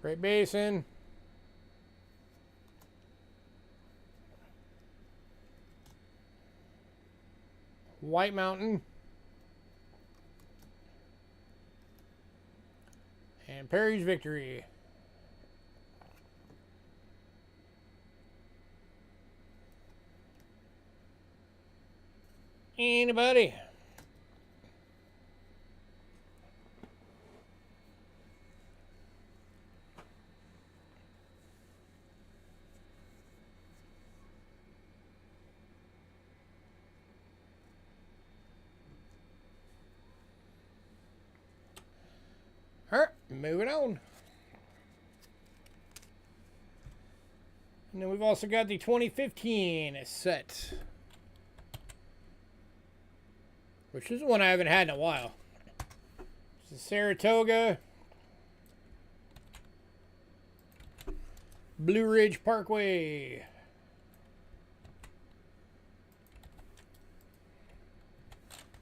Great Basin. White Mountain. And Perry's Victory. Anybody? All right, moving on. And then we've also got the 2015 set, which is one I haven't had in a while. This is Saratoga, Blue Ridge Parkway,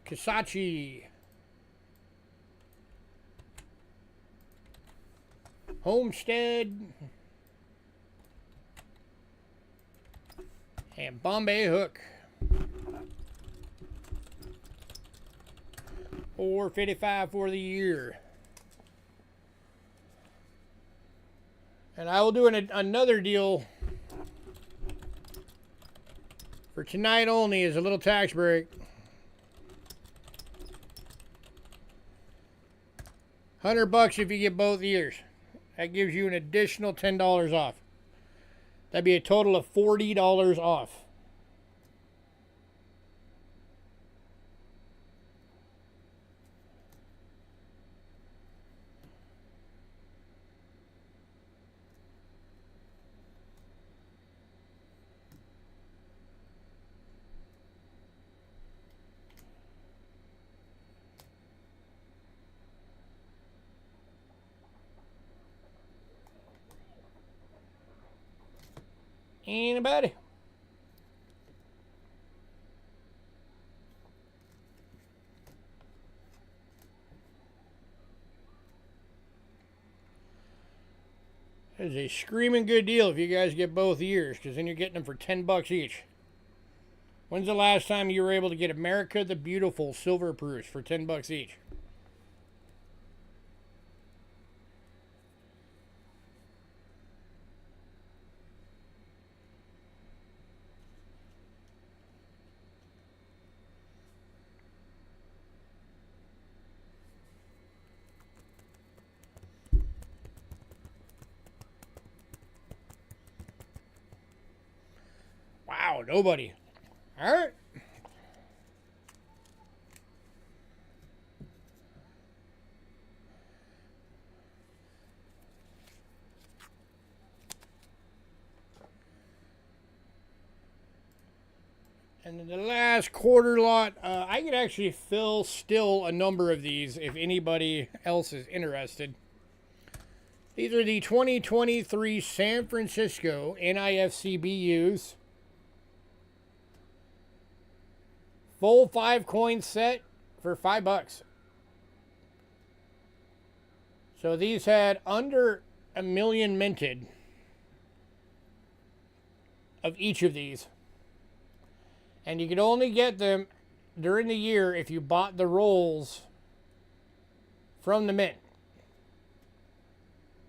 Kisatchie, Homestead, and Bombay Hook. $4.55 for the year. And I will do another deal for tonight only as a little tax break. $100 if you get both years. That gives you an additional $10 off. That'd be a total of $40 off. Anybody? That is a screaming good deal if you guys get both years, because then you're getting them for $10 each. When's the last time you were able to get America the Beautiful silver proofs for $10 each? Wow, nobody. All right. And then the last quarter lot, I could actually fill still a number of these if anybody else is interested. These are the 2023 San Francisco NIFCBUs. Full 5-coin set for $5. So these had under 1 million minted of each of these. And you could only get them during the year if you bought the rolls from the mint.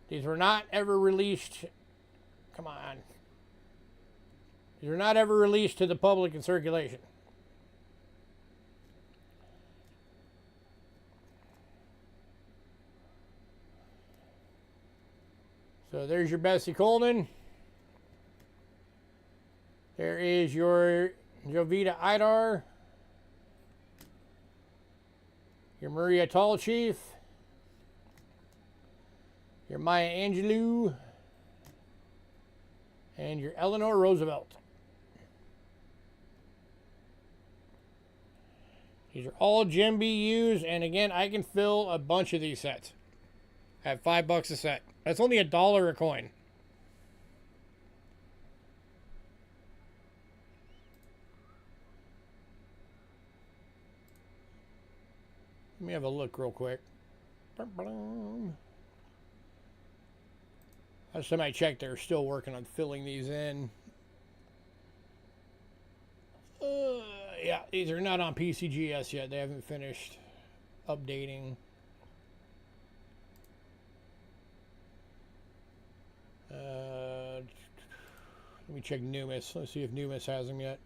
These were not ever released. Come on. These were not ever released to the public in circulation. So there's your Bessie Coleman. There is your Jovita Idar. Your Maria Tall Chief. Your Maya Angelou. And your Eleanor Roosevelt. These are all gem BUs, and again, I can fill a bunch of these sets at $5 a set. That's only $1 a coin. Let me have a look real quick. Last time I checked, they're still working on filling these in. Yeah, these are not on PCGS yet. They haven't finished updating. Let me check Numis. Let's see if Numis has them yet.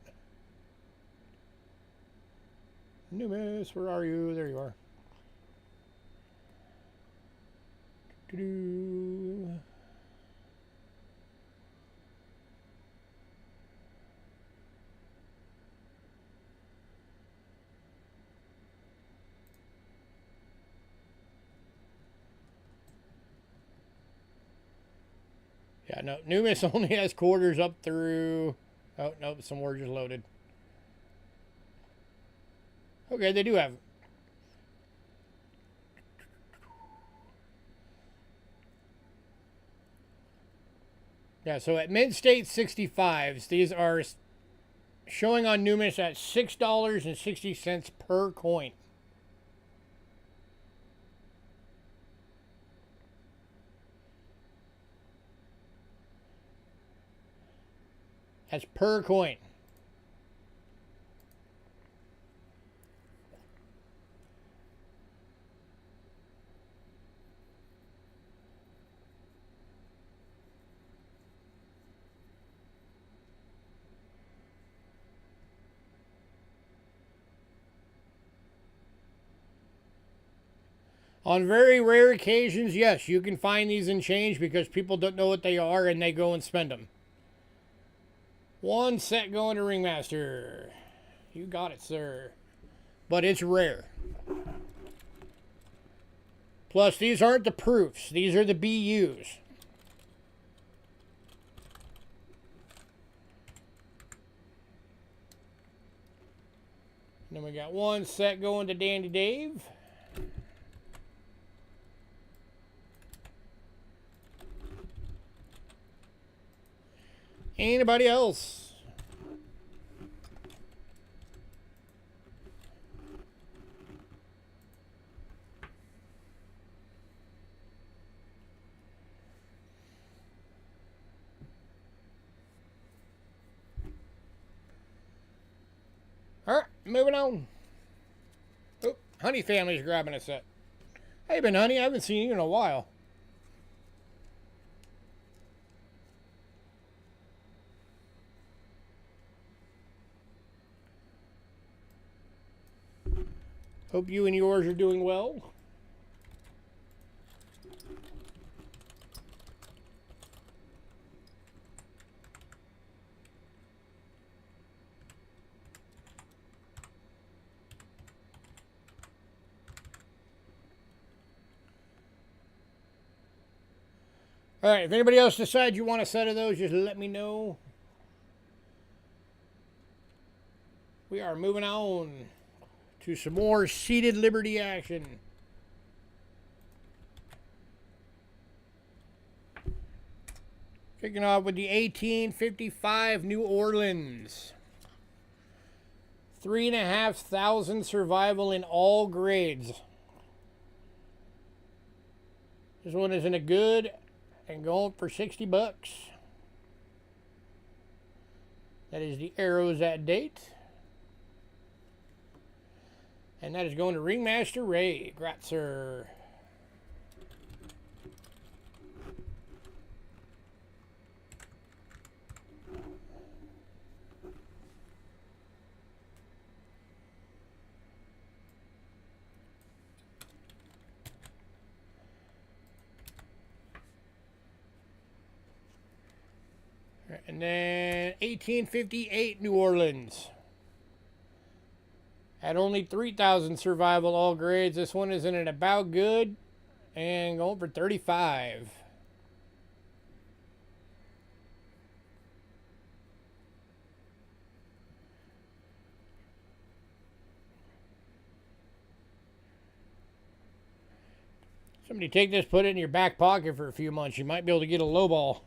Numis, where are you? There you are. Doo-doo. Yeah, no, Numis only has quarters up through... Oh, no, some more just loaded. Okay, they do have... Yeah, so at mid-state 65s, these are showing on Numis at $6.60 per coin. That's per coin. On very rare occasions, yes, you can find these in change because people don't know what they are and they go and spend them. One set going to Ringmaster. You got it, sir. But it's rare. Plus, these aren't the proofs. These are the BUs. Then we got one set going to Dandy Dave. Anybody else? All right, moving on. Oh, Honey family's grabbing a set. Hey, been Honey, I haven't seen you in a while. Hope you and yours are doing well. All right, if anybody else decides you want a set of those, just let me know. We are moving on to some more Seated Liberty action. Kicking off with the 1855 New Orleans. 3,500 survival in all grades. This one is in a good and going for $60. That is the arrows at date. And that is going to Ringmaster Ray Gratzer. And then 1858 New Orleans. At only 3,000 survival all grades. This one is in an about good and going for 35. Somebody take this, put it in your back pocket for a few months. You might be able to get a low ball.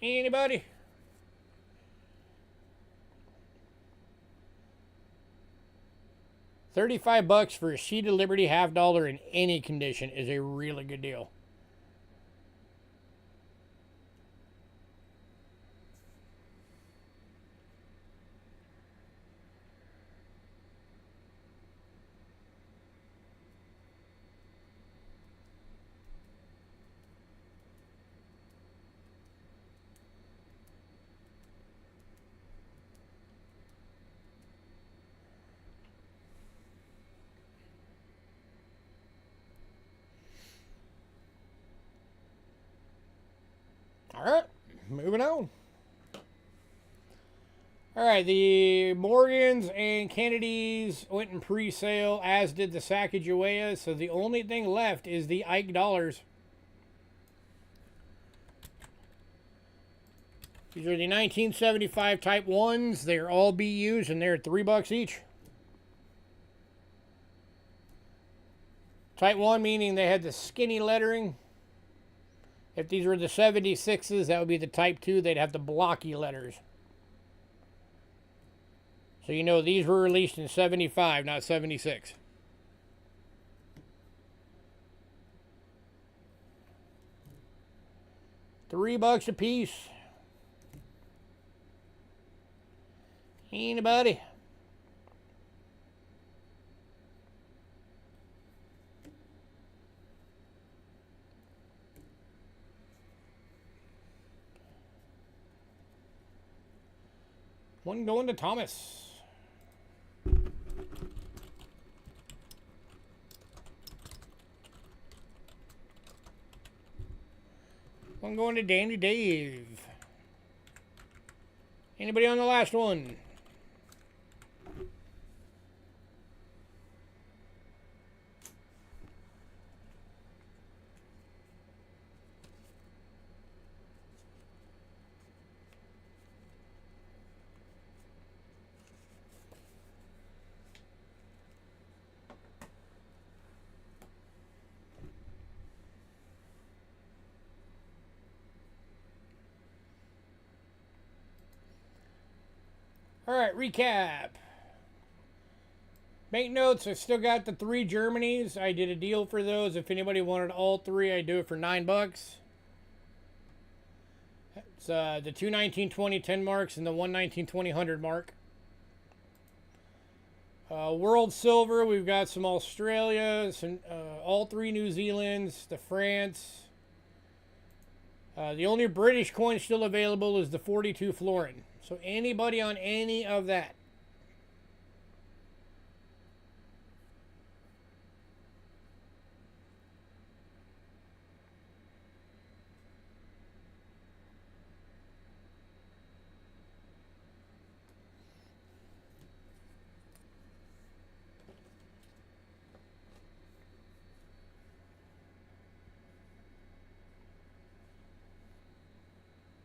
Anybody? $35 for a Seed of Liberty $half in any condition is a really good deal. All right, moving on. All right, the Morgans and Kennedys went in pre-sale, as did the Sacagaweas. So the only thing left is the Ike dollars. These are the 1975 Type 1s. They're all BUs, and they're $3 each. Type 1 meaning they had the skinny lettering. If these were the 76s, that would be the Type 2. They'd have the blocky letters. So you know these were released in 75, not 76. $3 a piece. Anybody? One going to Thomas. One going to Dandy Dave. Anybody on the last one? All right, recap. Banknotes, I still got the 3 Germanys. I did a deal for those. If anybody wanted all 3, I'd do it for $9. It's the 2 1920 10 marks and the 1 1920 100 mark. World Silver, we've got some Australia, some, all 3 New Zealands, the France. The only British coin still available is the 42 florin. So anybody on any of that.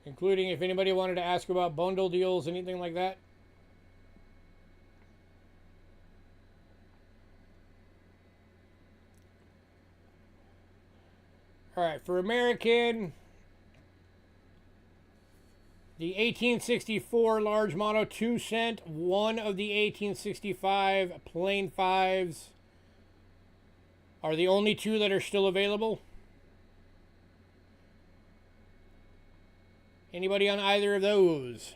Including if anybody wanted to ask about bundle deals, anything like that. All right, for American, the 1864 large mono 2 cent, one of the 1865 plain 5s are the only 2 that are still available. Anybody on either of those?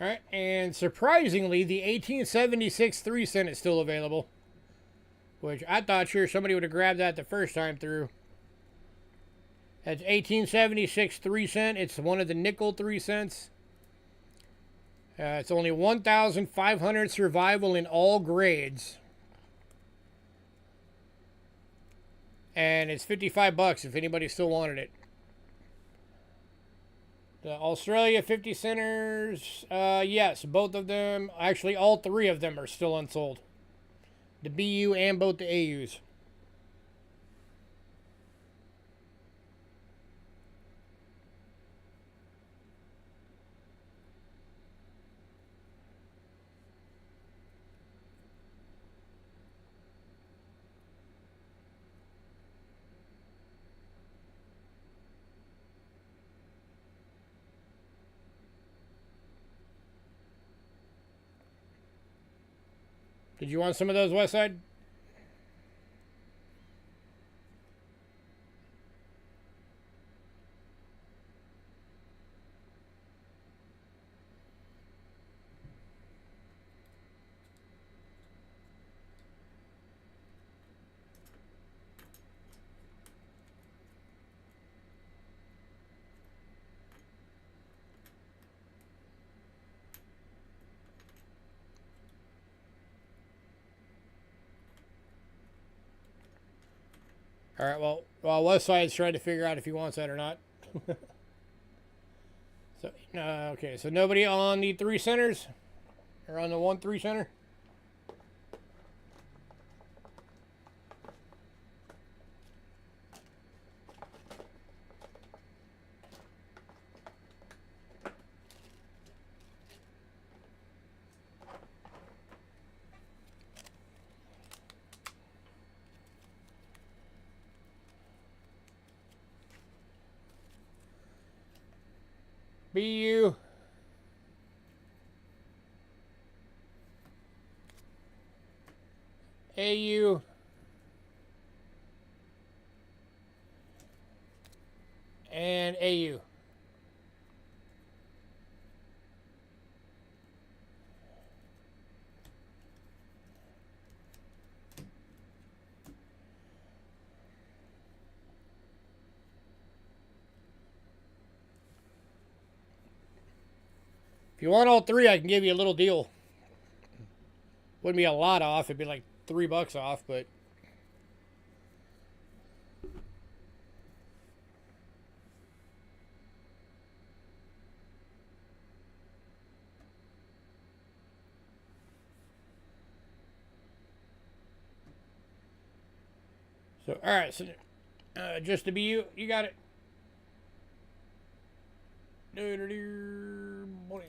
All right, and surprisingly, the 1876 3 cent is still available. Which I thought sure somebody would have grabbed that the first time through. That's 1876 3 cent. It's one of the nickel 3 cents. It's only 1,500 survival in all grades. And it's 55 bucks if anybody still wanted it. The Australia 50 centers, yes, both of them, actually all three of them are still unsold. The BU and both the AUs. Did you want some of those, Westside? All right, well, Westside's trying to figure out if he wants that or not. So, okay, so nobody on the 3 centers? Or on the 1-3 center? BU. AU. And AU. If you want all 3, I can give you a little deal. Wouldn't be a lot off. It'd be like $3 off, but... So, alright, so just to be you got it. Boing.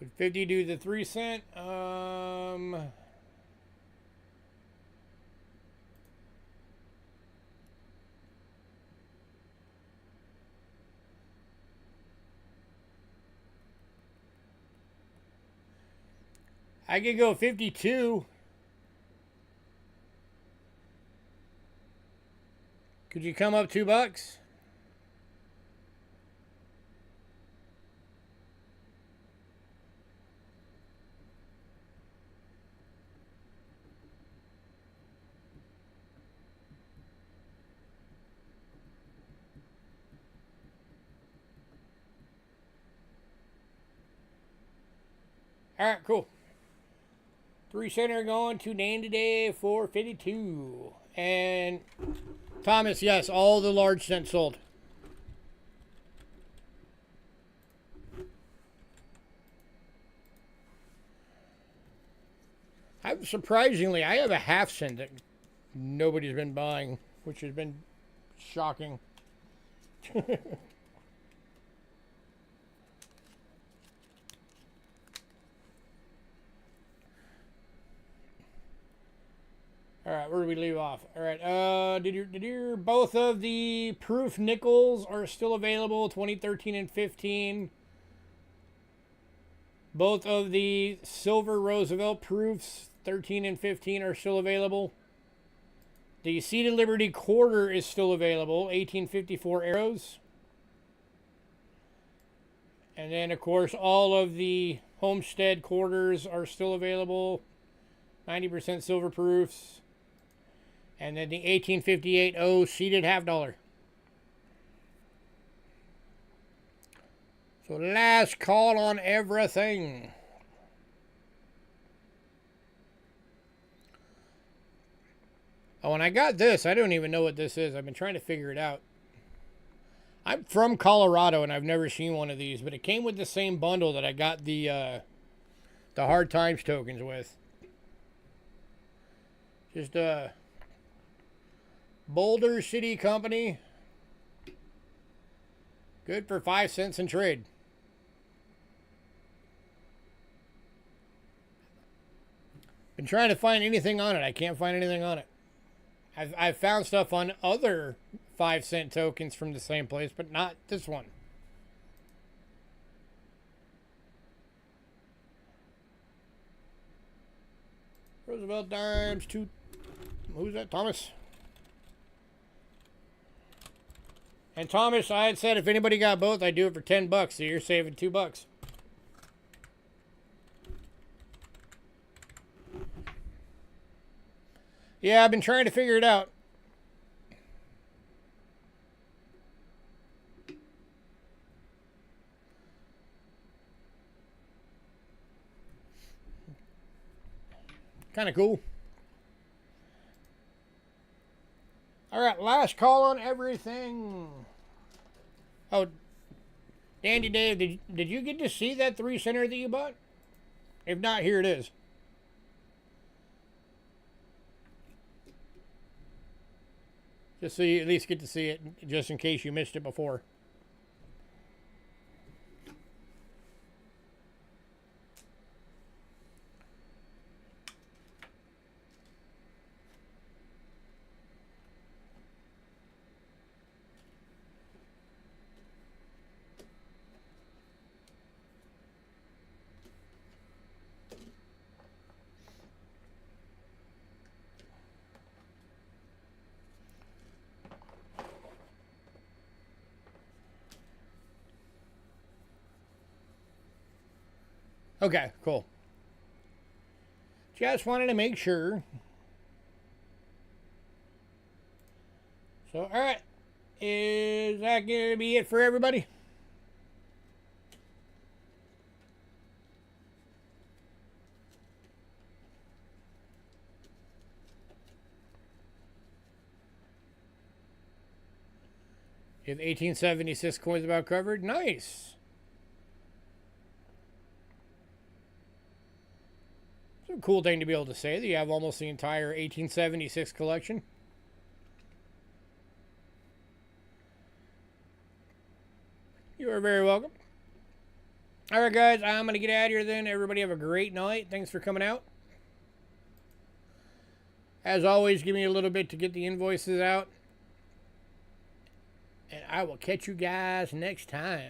Would 50 do the 3 cent? I could go 52. Could you come up $2? All right, cool. 3 center going to Nan today for 52. And Thomas, yes, all the large cents sold. Surprisingly, I have a half cent that nobody's been buying, which has been shocking. All right, where do we leave off? All right, both of the proof nickels are still available, 2013 and 15. Both of the silver Roosevelt proofs, 13 and 15, are still available. The Seated Liberty quarter is still available, 1854 arrows. And then, of course, all of the Homestead quarters are still available. 90% silver proofs. And then the 1858 O seeded half dollar. So last call on everything. Oh, and I got this. I don't even know what this is. I've been trying to figure it out. I'm from Colorado, and I've never seen one of these, but it came with the same bundle that I got the Hard Times tokens with. Just Boulder City Company. Good for 5 cents in trade. Been trying to find anything on it. I can't find anything on it. I've found stuff on other 5-cent tokens from the same place, but not this one. Roosevelt dimes, two. Who's that? Thomas. And Thomas, I had said if anybody got both, I'd do it for $10, so you're saving $2. Yeah, I've been trying to figure it out. Kind of cool. All right, last call on everything. Oh, Dandy Dave, did you get to see that 3-center that you bought? If not, here it is. Just so you at least get to see it, just in case you missed it before. Okay, cool. Just wanted to make sure. So, alright. Is that going to be it for everybody? You have 1876 coins about covered. Nice. It's a cool thing to be able to say that you have almost the entire 1876 collection. You are very welcome. Alright guys, I'm going to get out of here then. Everybody have a great night. Thanks for coming out. As always, give me a little bit to get the invoices out. And I will catch you guys next time.